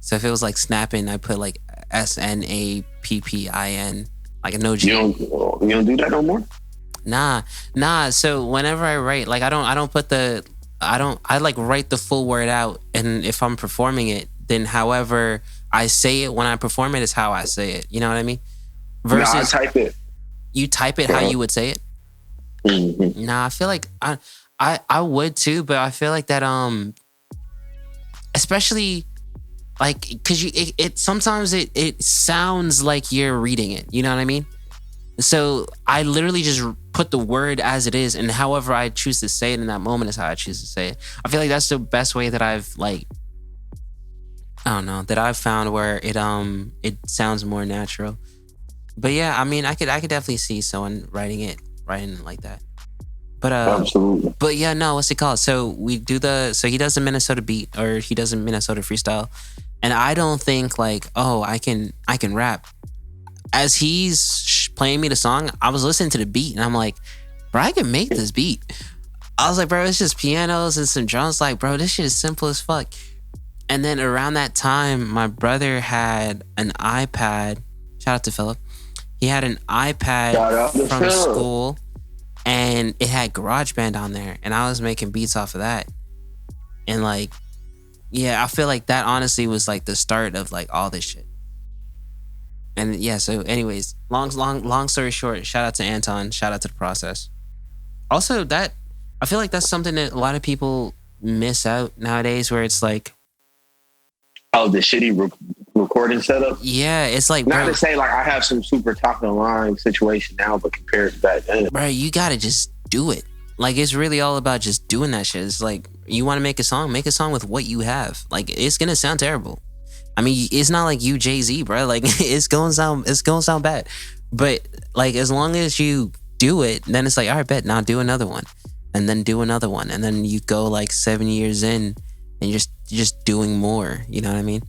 So if it was like snapping, I put like SNAPPIN, like a no G. You don't do that no more? Nah. So whenever I write, like I like write the full word out, and if I'm performing it, then however I say it when I perform it is how I say it. You know what I mean? Versus I type it. You type it how you would say it? Mm-hmm. Nah, I feel like I would too, but I feel like that especially like because it sometimes it sounds like you're reading it. You know what I mean? So I literally just put the word as it is, and however I choose to say it in that moment is how I choose to say it. I feel like that's the best way that I've like, I don't know, that I've found where it sounds more natural. But yeah, I mean, I could definitely see someone writing it like that. But Absolutely. But yeah, no, what's it called? So he does the Minnesota beat, or he does a Minnesota freestyle, and I don't think like, oh, I can rap. As he's playing me the song, I was listening to the beat and I'm like, bro, I can make this beat. I was like, bro, it's just pianos and some drums. Like, bro, this shit is simple as fuck. And then around that time, my brother had an iPad. Shout out to Philip. He had an iPad from school, and it had GarageBand on there, and I was making beats off of that. And like, yeah, I feel like that honestly was like the start of like all this shit. And yeah, so anyways, long story short, shout out to Anton, shout out to the process. Also, that I feel like that's something that a lot of people miss out nowadays, where it's like, oh, the shitty recording setup. Yeah, it's like, not bro, to say like I have some super top of the line situation now, but compared to back then, bro, you gotta just do it. Like, it's really all about just doing that shit. It's like, you want to make a song with what you have. Like, it's gonna sound terrible. I mean, it's not like you Jay-Z, bro. Like, it's gonna sound bad. But like, as long as you do it, then it's like, all right, bet, now do another one, and then do another one, and then you go like 7 years in, and you're just doing more. You know what I mean?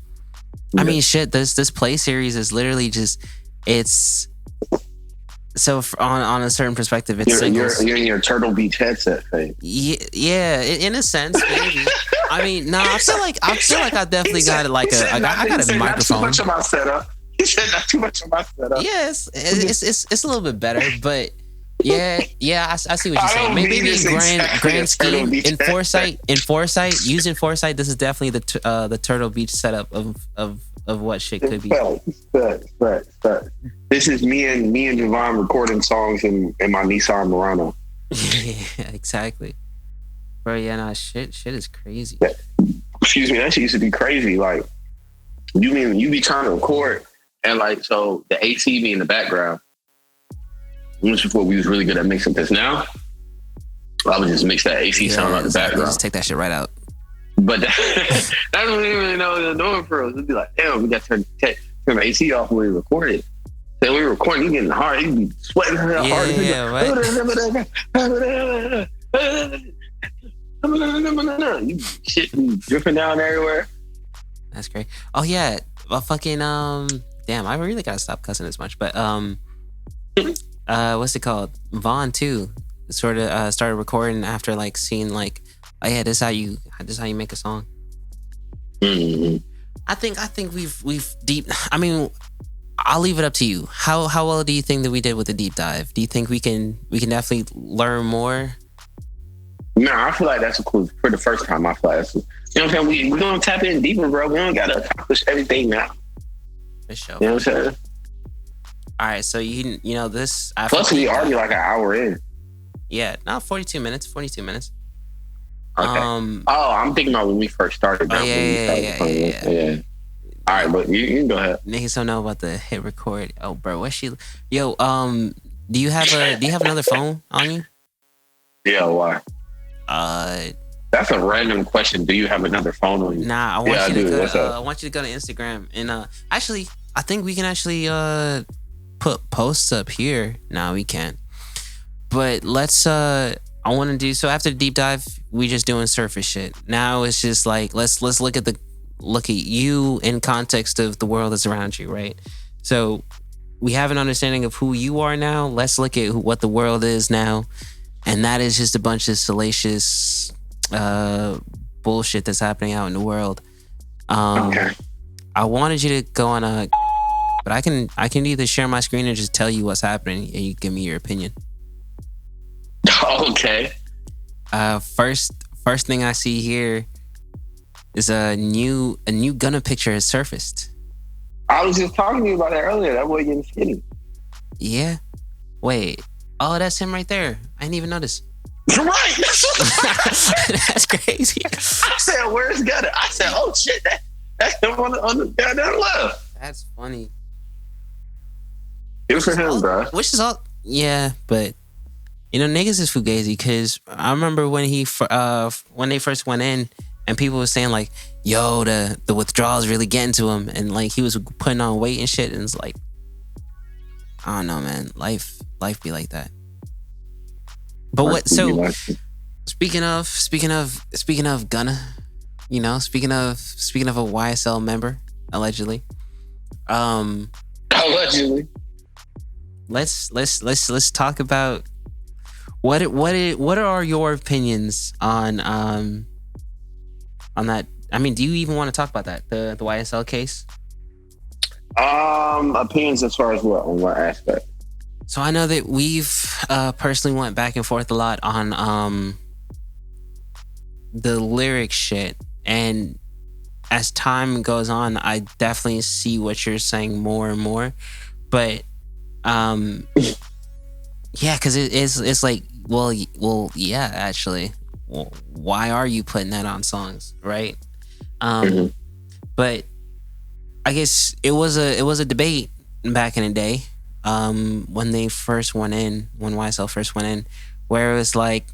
Yeah. I mean, shit. This Plae series is literally just, it's so on a certain perspective, it's you're in your Turtle Beach headset phase. Yeah, in a sense, maybe. I mean, no, I feel like I definitely got like I got a microphone. Not too much of my setup. He said not too much of my setup. Yes, it's a little bit better, but yeah, I see what you're saying. Maybe in grand scheme, in foresight, using foresight, this is definitely the Turtle Beach setup of what shit could be. Fact. This is me and Javon recording songs in my Nissan Murano. Yeah, exactly. Bro, yeah, nah, shit is crazy. Yeah. Excuse me, that shit used to be crazy. Like, you be trying to record, and like, so the AC be in the background. This before we was really good at mixing this. Now, I would just mix that AC sound out the background. Just take that shit right out. But that's what we really know what they're doing for us. It'd be like, damn, we got to turn the AC off when we record it. Then when we recording, you getting hard. You be sweating hard. You shit be dripping down everywhere. That's great. Oh yeah, well, fucking damn, I really gotta stop cussing as much. But what's it called? Vaughn too sort of started recording after like seeing like, oh yeah, this is how you make a song. Mm-hmm. I think we've deep. I mean, I'll leave it up to you. How well do you think that we did with the deep dive? Do you think we can definitely learn more? No, I feel like that's cool. For the first time, I feel like that's, you know what I'm saying? We're gonna tap in deeper, bro. We don't gotta accomplish everything now. For sure. You know what I'm saying? All right, so you know this. Plus, we already like an hour in. Yeah, not 42 minutes. 42 minutes. Okay. I'm thinking about when we first started. Yeah. All right, but you can go ahead. Niggas don't know about the hit record. Oh, bro, what's she? Yo, do you have another phone on you? Yeah, why? That's a random question. Do you have another phone on you? Nah, I want you to go to Instagram, and actually, I think we can actually put posts up here. No, we can't. But let's I want to do so after the deep dive, we just doing surface shit. Now it's just like let's look at you in context of the world that's around you, right? So we have an understanding of who you are now. Let's look at what the world is now, and that is just a bunch of salacious bullshit that's happening out in the world. Okay. I wanted you to go on but I can either share my screen or just tell you what's happening, and you give me your opinion. Okay. First thing I see here is a new Gunna picture has surfaced. I was just talking to you about that earlier. That boy getting skinny. Yeah. Wait. Oh, that's him right there. I didn't even notice. Right. That's crazy. I said, "Where's Gunna?" I said, "Oh shit, that's him on the down left." That's funny. Good for him, bro. Which is all. Yeah, but niggas is fugazi because I remember when when they first went in and people were saying like, "Yo, the withdrawals really getting to him," and like he was putting on weight and shit, and it's like, I don't know, man. Life be like that. But what? So speaking of Gunna, speaking of a YSL member allegedly, allegedly, let's talk about what are your opinions on that? I mean, do you even want to talk about that, the YSL case? Opinions as far as what, on what aspect? So I know that we've personally went back and forth a lot on the lyric shit, and as time goes on, I definitely see what you're saying more and more. But yeah, because it's like, well, yeah, actually, well, why are you putting that on songs, right? But I guess it was a debate back in the day, when they first went in, when YSL first went in, where it was like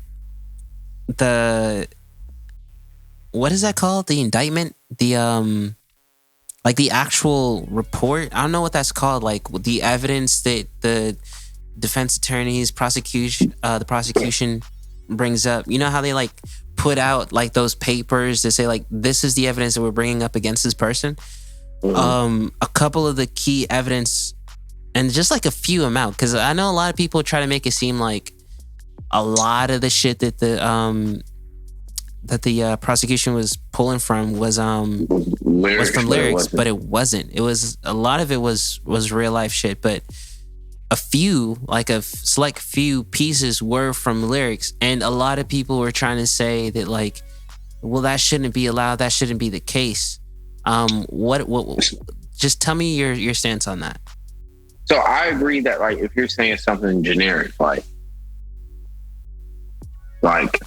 what is that called? The indictment, like the actual report. I don't know what that's called. Like the evidence that the defense attorneys, the prosecution brings up. You know how they like put out like those papers to say like, this is the evidence that we're bringing up against this person. A couple of the key evidence, and just like a few amount, because I know a lot of people try to make it seem like a lot of the shit that the prosecution was pulling from was from lyrics, but it wasn't. It was, a lot of it was real life shit, but a few, like a select few pieces were from lyrics, and a lot of people were trying to say that like, well, that shouldn't be allowed. That shouldn't be the case. What? Just tell me your stance on that. So I agree that like if you're saying something generic, like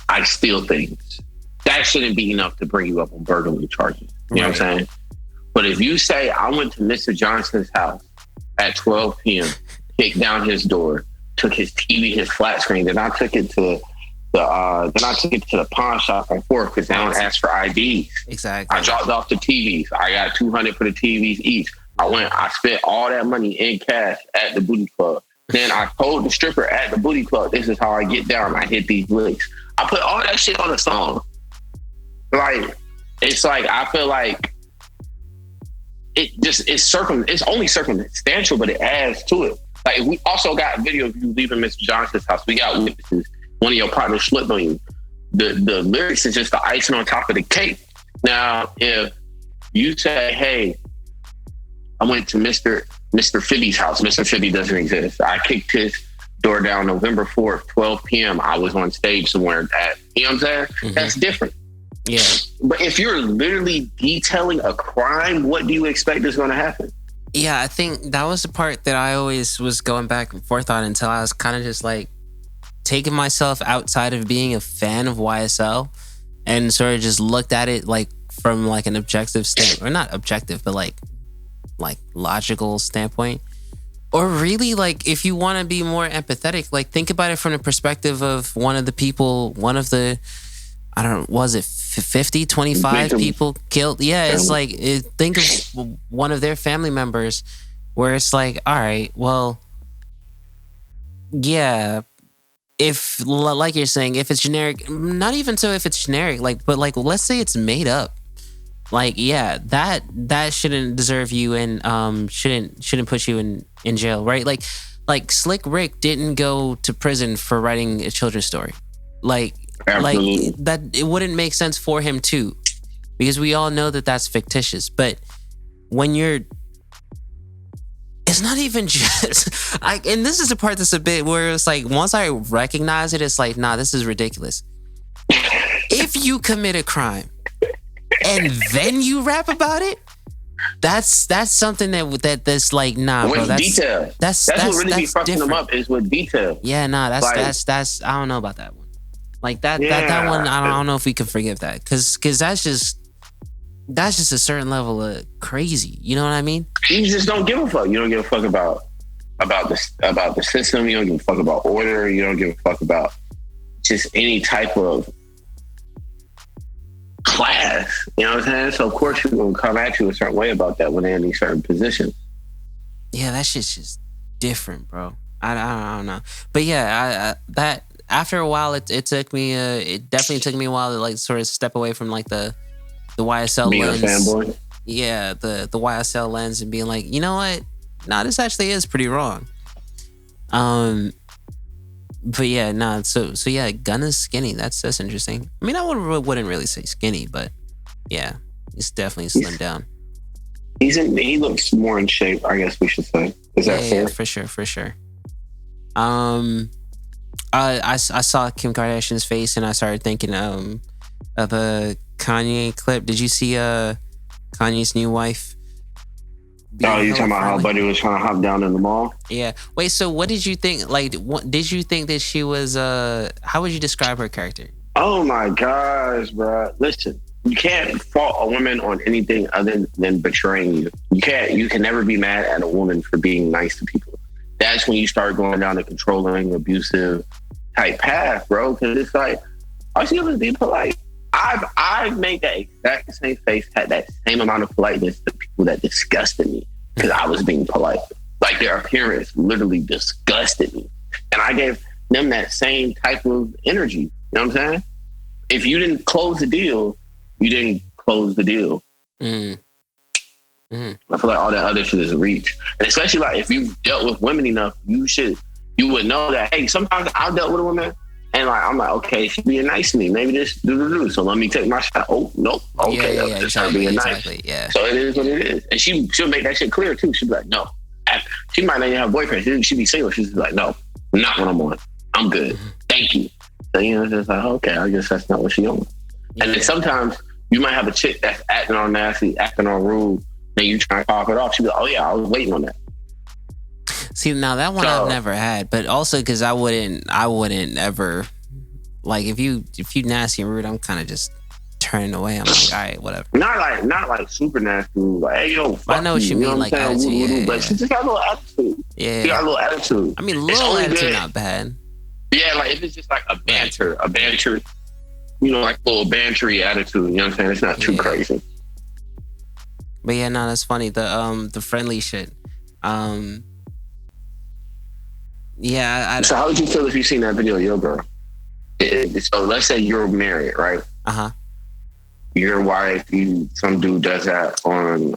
I steal things, that shouldn't be enough to bring you up on burglary charges. You know what I'm saying? But if you say I went to Mr. Johnson's house at 12 p.m., kicked down his door, took his TV, his flat screen, then I took it to the pawn shop on 4th because they don't ask for IDs. Exactly. I dropped off the TVs. I got $200 for the TVs each. I spent all that money in cash at the booty club. Then I told the stripper at the booty club, this is how I get down. I hit these licks. I put all that shit on a song. Like, it's like, I feel like it's only circumstantial, but it adds to it. Like, we also got video of you leaving Mr. Johnson's house. We got witnesses. One of your partners flipped on you. The lyrics is just the icing on top of the cake. Now, if you say, hey, I went to Mr. Fibby's house. Mr. Fibby doesn't exist. I kicked his door down November 4th, 12 p.m. I was on stage somewhere at, you know what I'm saying? Mm-hmm. That's different. Yeah. But if you're literally detailing a crime, what do you expect is going to happen? Yeah, I think that was the part that I always was going back and forth on until I was kind of just like taking myself outside of being a fan of YSL and sort of just looked at it like from like an objective standpoint, or not objective, but like logical standpoint. Or really, like, if you want to be more empathetic, like think about it from the perspective of one of the I don't know, was it 50, 25 people killed? Yeah, it's like, think of one of their family members where it's like, all right, well, yeah, if, like you're saying, if it's generic, not even so if it's generic, like, but like, let's say it's made up. Like, yeah, that shouldn't deserve you and shouldn't put you in jail, right? Like Slick Rick didn't go to prison for writing a children's story. Like, absolutely. Like that, it wouldn't make sense for him too, because we all know that that's fictitious. But when it's not even just and this is the part that's a bit where it's like, once I recognize it, it's like, nah, this is ridiculous. If you commit a crime and then you rap about it, that's something that's like, nah, with bro. That's detail. That's what really be fucking different. them up is with detail. Yeah, nah, that's I don't know about that one. Like that one, I don't know if we can forgive that, because that's just a certain level of crazy. You know what I mean? You just don't give a fuck. You don't give a fuck about about the system. You don't give a fuck about order. You don't give a fuck about just any type of class. You know what I'm saying? So of course people gonna come at you a certain way about that when they're in these certain positions. Yeah, that shit's just different, bro. I don't know, but yeah, that after a while, it took me. It definitely took me a while to like sort of step away from like the YSL Being lens. a fanboy. Yeah, the YSL lens and being like, you know what? Nah, this actually is pretty wrong. But yeah, nah. So yeah, Gunna's skinny. That's interesting. I mean, I wouldn't really say skinny, but yeah, he's definitely slimmed down. He looks more in shape, I guess we should say. Is that fair? Yeah, for sure. I saw Kim Kardashian's face and I started thinking of a Kanye clip. Did you see Kanye's new wife? Oh, you talking about how Buddy was trying to hop down in the mall? Yeah. Wait, so what did you think? Like, did you think that she was? How would you describe her character? Oh my gosh, bro! Listen, you can't fault a woman on anything other than betraying you. You can never be mad at a woman for being nice to people. That's when you start going down the controlling, abusive type path, bro. Because it's like, all she was be polite. I've made that exact same face, had that same amount of politeness to people that disgusted me because I was being polite. Like their appearance literally disgusted me, and I gave them that same type of energy. You know what I'm saying? If you didn't close the deal, you didn't close the deal. I feel like all that other shit is a reach. And especially like if you've dealt with women enough, you would know that, hey, sometimes I've dealt with a woman and like I'm like, okay, she's being nice to me. Maybe this so let me take my shot. Oh, nope. Okay, yeah, just her being nice. Yeah. So it is what it is. And she'll make that shit clear too. She'll be like, no. She might not even have a boyfriend. She'll be single. She's just like, no, not what I'm on. I'm good. Thank you. So it's just like, okay, I guess that's not what she on. Yeah. And then sometimes you might have a chick that's acting all nasty, acting all rude, and you try to talk it off. She'll be like, oh yeah, I was waiting on that. See, now that one I've never had, but also because I wouldn't ever, like if you nasty and rude, I'm kind of just turning away. I'm like, all right, whatever. Not like super nasty rude. Like, hey yo, fuck I know what you mean, like attitude. But she just got a little attitude. Yeah, she got a little attitude. I mean, little attitude, not bad. Yeah, like if it's just like a banter, you know, like a little bantery attitude. You know what I'm saying? It's not too crazy. But yeah, no, that's funny. The friendly shit. Yeah. So how would you feel if you seen that video of your girl? So let's say you're married, right? Your wife, some dude does that on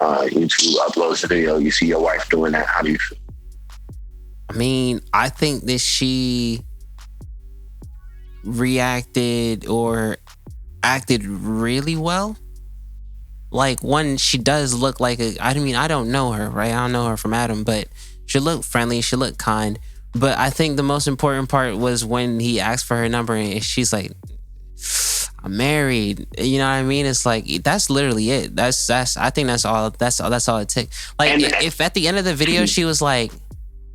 YouTube, uploads the video. You see your wife doing that. How do you feel? I mean, I think that she reacted or acted really well. Like, one, she does look like I mean, I don't know her, right? I don't know her from Adam, but she looked friendly. She looked kind. But I think the most important part was when he asked for her number and she's like, I'm married. You know what I mean? It's like, that's literally it. That's I think that's all it took. Like, if at the end of the video she was like,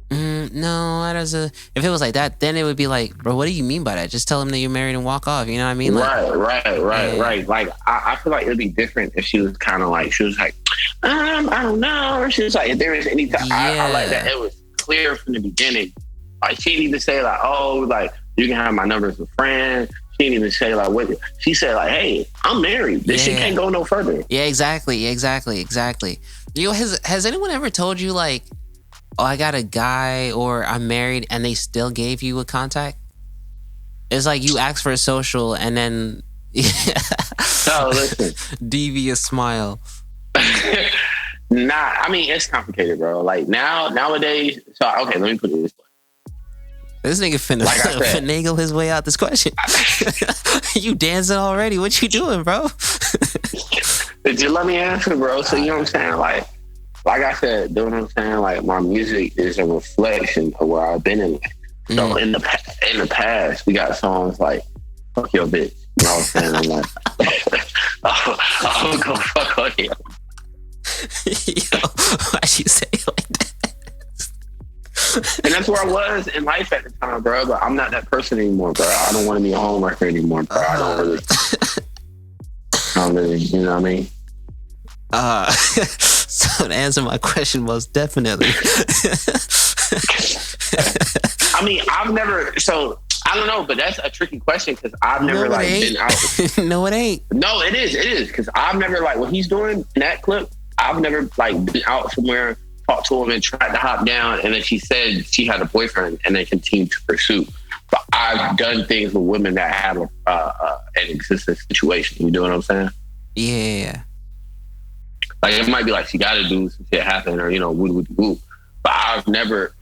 no, if it was like that, then it would be like, bro, what do you mean by that? Just tell him that you're married and walk off. You know what I mean? Like, right. Like, I feel like it'd be different if she was kind of like, she was like, I don't know. Or she was like, if there is any time, I like that. It was clear from the beginning. Like, she didn't even say like, oh, like, you can have my number as a friend. She didn't even say like, what? She said like, hey, I'm married. This shit can't go no further. Yeah, exactly. You know, has anyone ever told you like, oh, I got a guy or I'm married and they still gave you a contact? It's like you asked for a social and then No, listen. devious smile. Nah, I mean, it's complicated, bro. Like nowadays, so okay, let me put it this way. This nigga finna finagle his way out this question. You dancing already? What you doing, bro? Just let me answer, bro. So you know what I'm saying? Like I said, you know what I'm saying? Like, my music is a reflection of where I've been in life. So in the past, we got songs like "Fuck Your Bitch." You know what I'm saying? I'm like, I'm gonna fuck on you. Yo, why'd you say it like that? And that's where I was in life at the time, bro. But I'm not that person anymore, bro. I don't want to be a homewrecker anymore, bro. I don't really, you know what I mean? would answer my question most definitely. I mean, I've never. So I don't know, but that's a tricky question because I've never been out. No, it ain't. No, it is because I've never what he's doing in that clip. I've never been out somewhere, talked to him, and tried to hop down, and then she said she had a boyfriend, and then continued to pursue. But I've done things with women that have an existing situation. You know what I'm saying? Yeah. Like it might be she got to do some shit happen, or woo. But I've never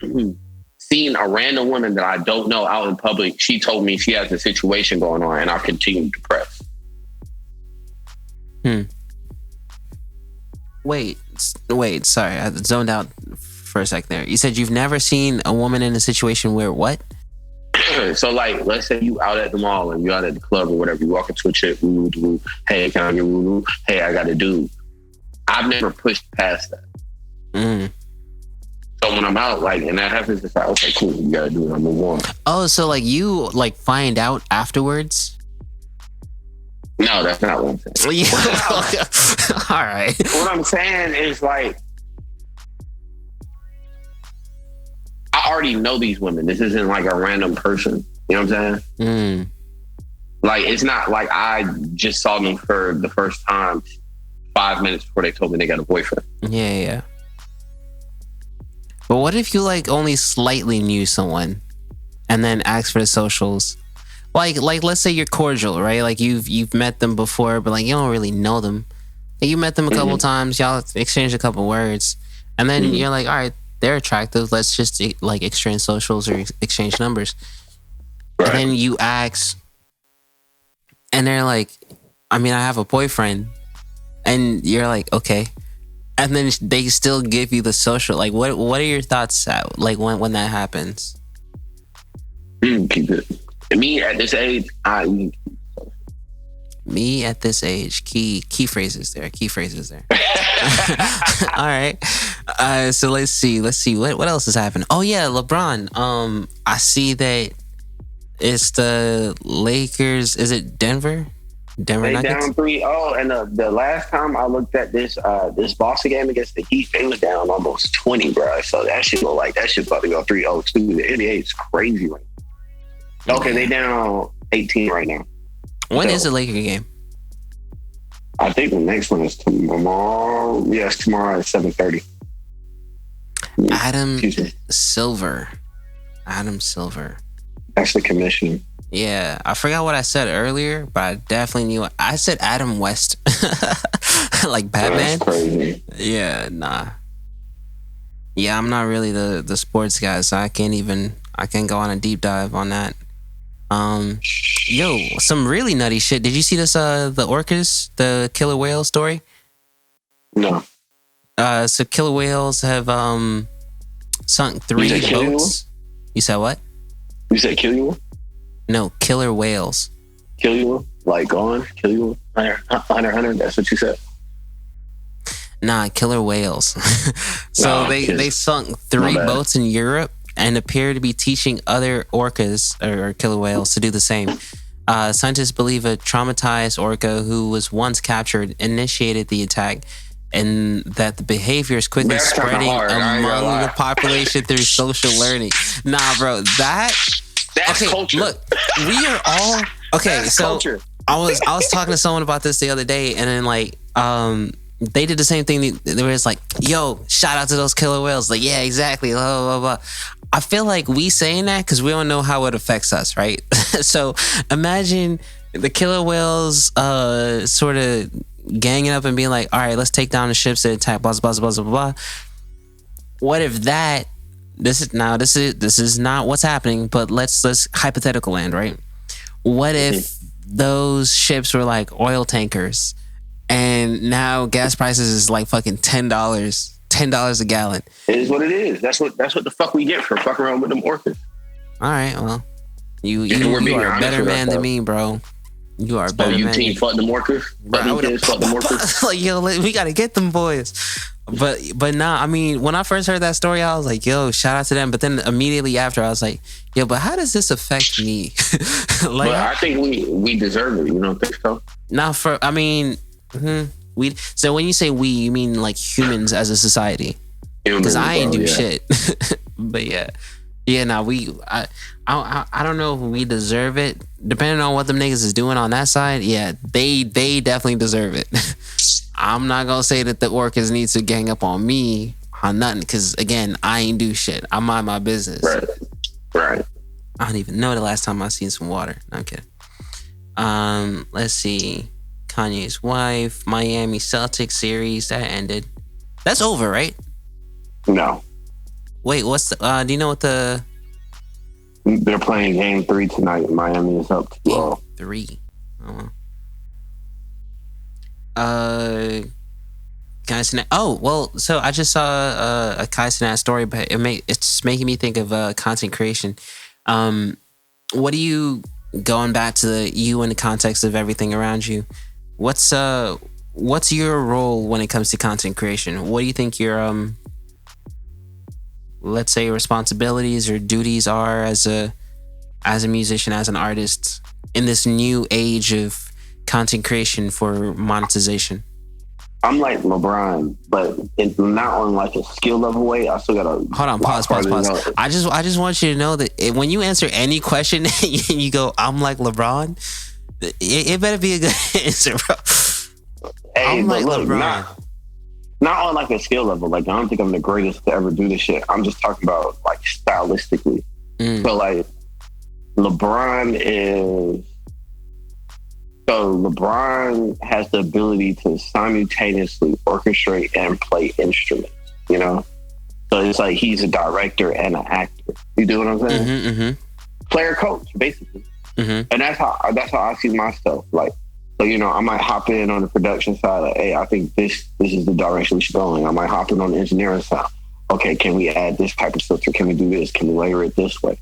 seen a random woman that I don't know out in public. She told me she has a situation going on, and I continued to press. Wait. Sorry, I zoned out for a sec there. You said you've never seen a woman in a situation where what? So, let's say you out at the mall and you out at the club or whatever. You walk into a chick, woo, woo. Hey, can I get woo, woo? Hey, I got a dude. I've never pushed past that. So when I'm out, and that happens, it's okay, cool, you gotta do it. I'm move on. Oh, so you find out afterwards? No, that's not what I'm saying. All right. What I'm saying is I already know these women. This isn't a random person. You know what I'm saying? It's not like I just saw them for the first time 5 minutes before they told me they got a boyfriend. Yeah. But what if you only slightly knew someone and then asked for the socials? Let's say you're cordial, right? You've met them before, but you don't really know them. You met them a couple times, y'all exchanged a couple words, and then you're all right, they're attractive. Let's just exchange socials or exchange numbers. Right. And then you ask, and they're I have a boyfriend, and you're okay. And then they still give you the social. What are your thoughts when that happens? Keep it. Me at this age, Me at this age. Key phrases there. All right. So let's see. What else has happened? Oh yeah, LeBron. I see that it's the Lakers. Is it Denver? Denver Nuggets? Down 3-0, and the last time I looked at this Boston game against the Heat, they was down almost 20, bro. So that shit look that shit's about to go 3-0 too. The NBA is crazy right now. Okay, they down 18 right now. When is the Laker game? I think the next one is tomorrow. Yes, tomorrow at 7:30. Adam Silver. That's the commissioner. Yeah, I forgot what I said earlier, but I definitely knew. I said Adam West, like Batman. That's crazy. Yeah, nah. Yeah, I'm not really the sports guy, so I can't go on a deep dive on that. Yo, some really nutty shit. Did you see this? The orcas, the killer whale story. No. So killer whales have sunk 3 boats. You said what? You said kill you? No, killer whales. Kill you? Like gone? Kill you? Hunter? That's what you said? Nah, killer whales. So No, they sunk 3 boats in Europe and appear to be teaching other orcas or killer whales to do the same. Scientists believe a traumatized orca who was once captured initiated the attack, and that the behavior is quickly spreading among the population through social learning. Nah, bro, that's okay, culture. Look, we are all okay. That's so culture. I was talking to someone about this the other day, and then they did the same thing. They were just like, "Yo, shout out to those killer whales." Like, yeah, exactly. Blah blah blah. I feel like we saying that because we don't know how it affects us, right? So imagine the killer whales sort of ganging up and being like, all right, let's take down the ships that attack, blah, blah, blah, blah, blah. What if this is not what's happening, but let's hypothetical land, right? What if those ships were like oil tankers and now gas prices is like fucking $10 a gallon? It is what it is. That's what the fuck we get for fucking around with them orcas. All right, well, you are a better man than me, bro. You are better. You team fuck them orcas? Fuck them orcas? Like, yo, we gotta get them boys. But nah, I mean, when I first heard that story, I was like, yo, shout out to them. But then immediately after, I was like, yo, but how does this affect me? Like, but I think we deserve it. You don't think so? Nah, So when you say we, you mean like humans as a society? Because I ain't do shit. But yeah. Nah, I don't know if we deserve it. Depending on what them niggas is doing on that side, yeah, they definitely deserve it. I'm not gonna say that the orcas need to gang up on me on nothing, because again, I ain't do shit. I mind my business. Right. I don't even know the last time I seen some water. No, I'm kidding. Let's see. Kanye's wife, Miami Celtics series that ended. That's over, right? No. Wait, what's the? Do you know what the? They're playing Game 3 tonight. Miami is up 2-0. Game 3. Oh. Kai Cenat. Oh well, so I just saw a Kai Cenat story, but it's making me think of content creation. What do you, going back to you in the context of everything around you? What's your role when it comes to content creation? What do you think your let's say responsibilities or duties are as a musician, as an artist in this new age of content creation for monetization? I'm like LeBron, but it's not on like a skill level way. I still gotta hold on. Pause. I just want you to know that when you answer any question and you go, "I'm like LeBron," it better be a good answer, bro. Hey, I'm like look, LeBron. Not on like a skill level. Like, I don't think I'm the greatest to ever do this shit. I'm just talking about like stylistically. So like LeBron has the ability to simultaneously orchestrate and play instruments, you know? So it's like he's a director and an actor. You do what I'm saying? Player coach, basically. And that's how I see myself. Like, so, you know, I might hop in on the production side, like, hey, I think this is the direction we should go in. I might hop in on the engineering side. Okay, can we add this type of filter? Can we do this? Can we layer it this way?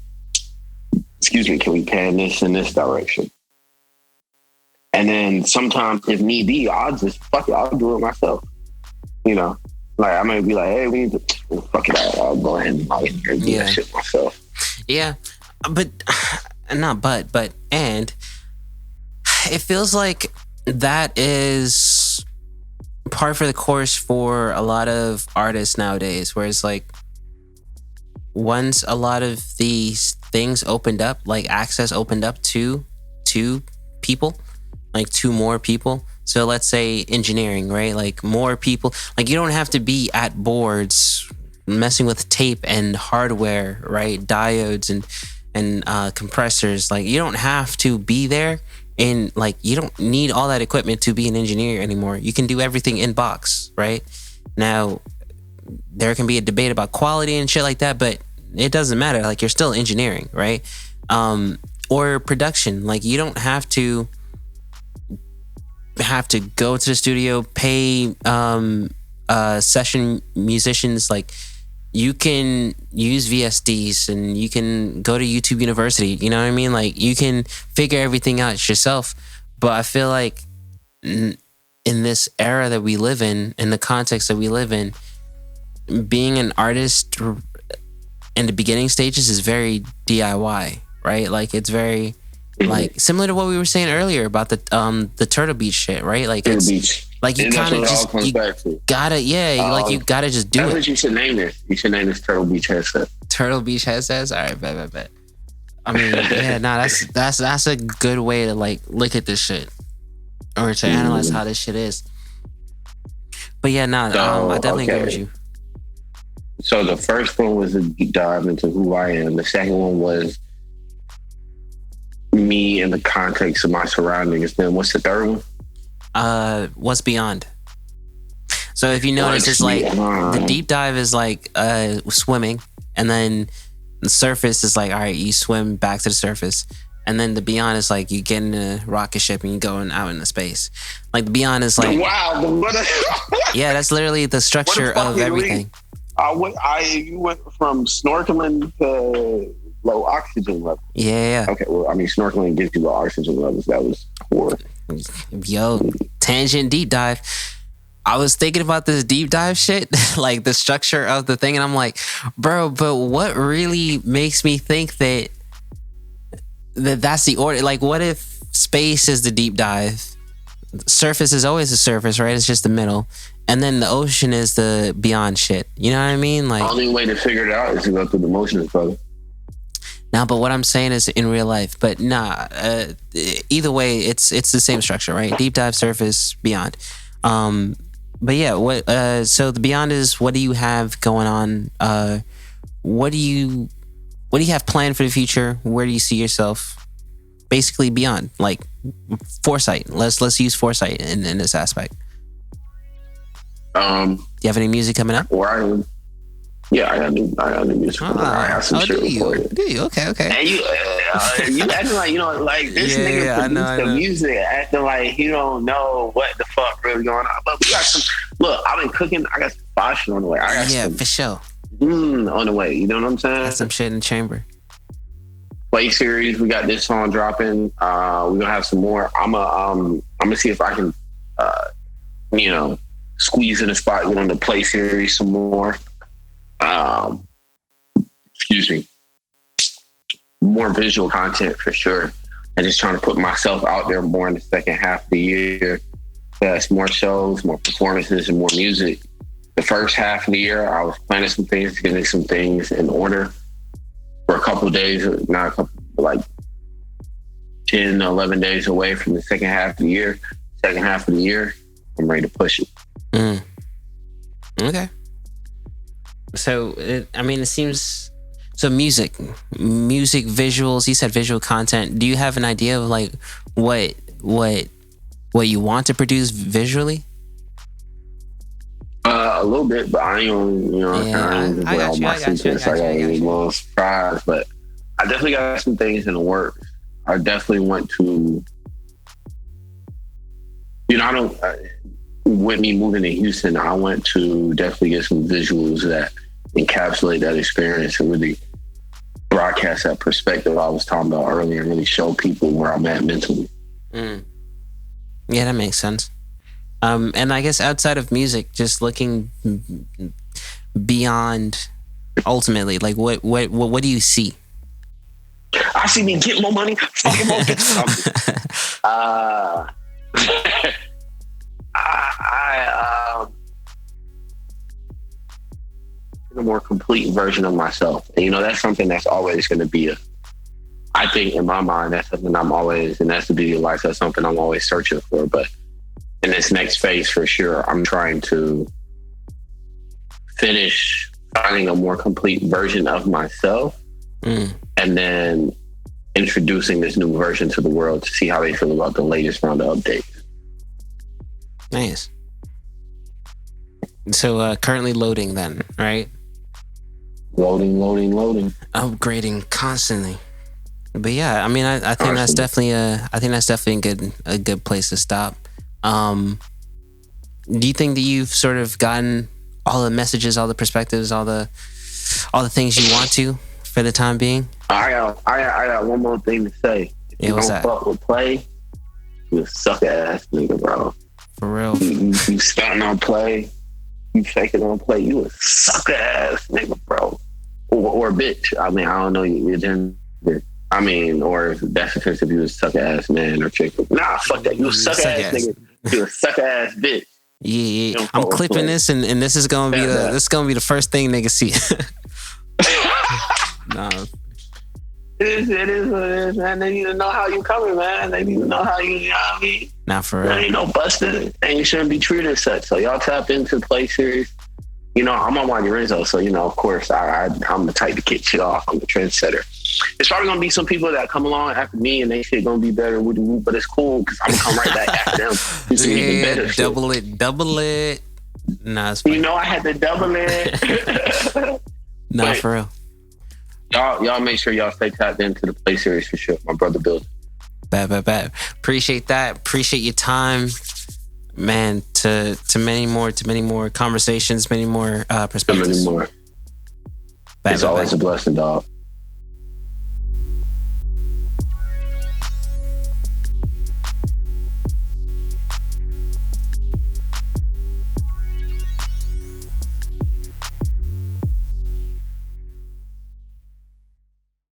Excuse me, can we pan this in this direction? And then sometimes, if need be, I'll do it myself. You know, like I might be like, hey, we need to fuck it out. I'll go ahead and log in here and do that shit myself. Yeah, but it feels like that is par for the course for a lot of artists nowadays, where it's like once a lot of these things opened up, like access opened up to people, like to more people. So let's say engineering, right? Like more people, like you don't have to be at boards messing with tape and hardware, right? Diodes and compressors. Like you don't have to be there, and like you don't need all that equipment to be an engineer anymore. You can do everything in box, right? Now there can be a debate about quality and shit like that, but it doesn't matter. Like you're still engineering, right? Or production. Like you don't have to go to the studio, pay session musicians. Like you can use VSDs and you can go to YouTube University. You know what I mean? Like you can figure everything out yourself. But I feel like in this era that we live in the context that we live in, being an artist in the beginning stages is very DIY, right? Like it's very like similar to what we were saying earlier about the Turtle Beach shit, right? Like it's Beach. Like you kind of just you gotta like you gotta just do that's it. What you should name this. You should name this Turtle Beach headset. Turtle Beach headsets. All right, bet. I mean, yeah, nah, that's a good way to like look at this shit or to analyze how this shit is. But yeah, I definitely agree with you. So the first one was a deep dive into who I am. The second one was me in the context of my surroundings. Then what's the third one? What's beyond? So if you notice, it's like the deep dive is like swimming, and then the surface is like, all right, you swim back to the surface, and then the beyond is like you get in a rocket ship and you going out into space. Like the beyond is like, wow, yeah, that's literally the structure of everything. You went from snorkeling to low oxygen level. Yeah. Okay, well, I mean, snorkeling gives you low oxygen levels. That was horrible. Yo, tangent deep dive. I was thinking about this deep dive shit, like the structure of the thing, and I'm like, bro, but what really makes me think that's the order? Like, what if space is the deep dive? surface is always the surface, right? It's just the middle. And then the ocean is the beyond shit. You know what I mean? Like, the only way to figure it out is to go through the motions, brother. nah, but what I'm saying is in real life. But nah, either way, it's the same structure, right? Deep dive, surface, beyond. But yeah, what? So the beyond is, what do you have going on? What do you have planned for the future? Where do you see yourself? Basically, beyond, like foresight. Let's use foresight in this aspect. Do you have any music coming up? Yeah, I got new music. I got some shit recorded. Do you? Okay. And you acting like, like this nigga produced the music, acting like he don't know what the fuck really going on. But we got some. Look, I've been cooking. I got some fire shit on the way. I got for sure. On the way. You know what I'm saying? Got some shit in the chamber. Plae series. We got this song dropping. We're gonna have some more. I'm gonna see if I can, squeeze in a spot, get on the Plae series some more. Excuse me. More visual content for sure. And just trying to put myself out there more in the second half of the year. That's more shows, more performances, and more music. The first half of the year, I was planning some things, getting some things in order for a couple of days, not a couple, like 10, 11 days away from the second half of the year. Second half of the year, I'm ready to push it. Okay. So, it seems... So music, visuals, you said visual content. Do you have an idea of like what you want to produce visually? A little bit, but I ain't gonna, I got a little surprise, but I definitely got some things in the works. I definitely want to, with me moving to Houston, I want to definitely get some visuals that encapsulate that experience and really broadcast that perspective I was talking about earlier and really show people where I'm at mentally. Yeah, that makes sense. And I guess outside of music, just looking beyond, ultimately, like what do you see? I see me get more money, fucking more get something. A more complete version of myself. And that's something that's always going to be I think in my mind, that's something I'm always, and that's the beauty of life, that's something I'm always searching for. But in this next phase, for sure, I'm trying to finish finding a more complete version of myself and then introducing this new version to the world to see how they feel about the latest round of updates. Nice. So currently loading then, right? Loading. Upgrading constantly. But yeah, I think that's definitely a good place to stop. Do you think that you've sort of gotten all the messages, all the perspectives, all the things you want to for the time being? I got one more thing to say. If you don't fuck with Plae, you a sucker ass nigga, bro. For real. You stunting on Plae, you faking on Plae, you a sucker ass nigga, bro. Or bitch. I don't know your gender. Or if that's offensive, you a sucker ass man or chick. Nah, fuck that. You a sucker ass nigga. You a sucker ass bitch. Yeah. I'm clipping this, and this is gonna be the first thing niggas see. Nah. It is what it is, man. They need to know how you coming, man. They need to know how you know what I mean? Not for real. There ain't no busting, and you shouldn't be treated as such. So y'all tap into the Plae series. I'm Almighty Renzo, so of course I'm the type to kick shit off. I'm the trendsetter. It's probably gonna be some people that come along after me and they shit gonna be better, but it's cool because I'm gonna come right back after them. It's even better. Double it. Nah, it's fine. I had to double it. Nah, for real. Y'all make sure y'all stay tapped into the Plae series for sure. My brother Bill. Bad. Appreciate that. Appreciate your time, man. To many more conversations, many more perspectives. Many more. It's always a blessing, dog.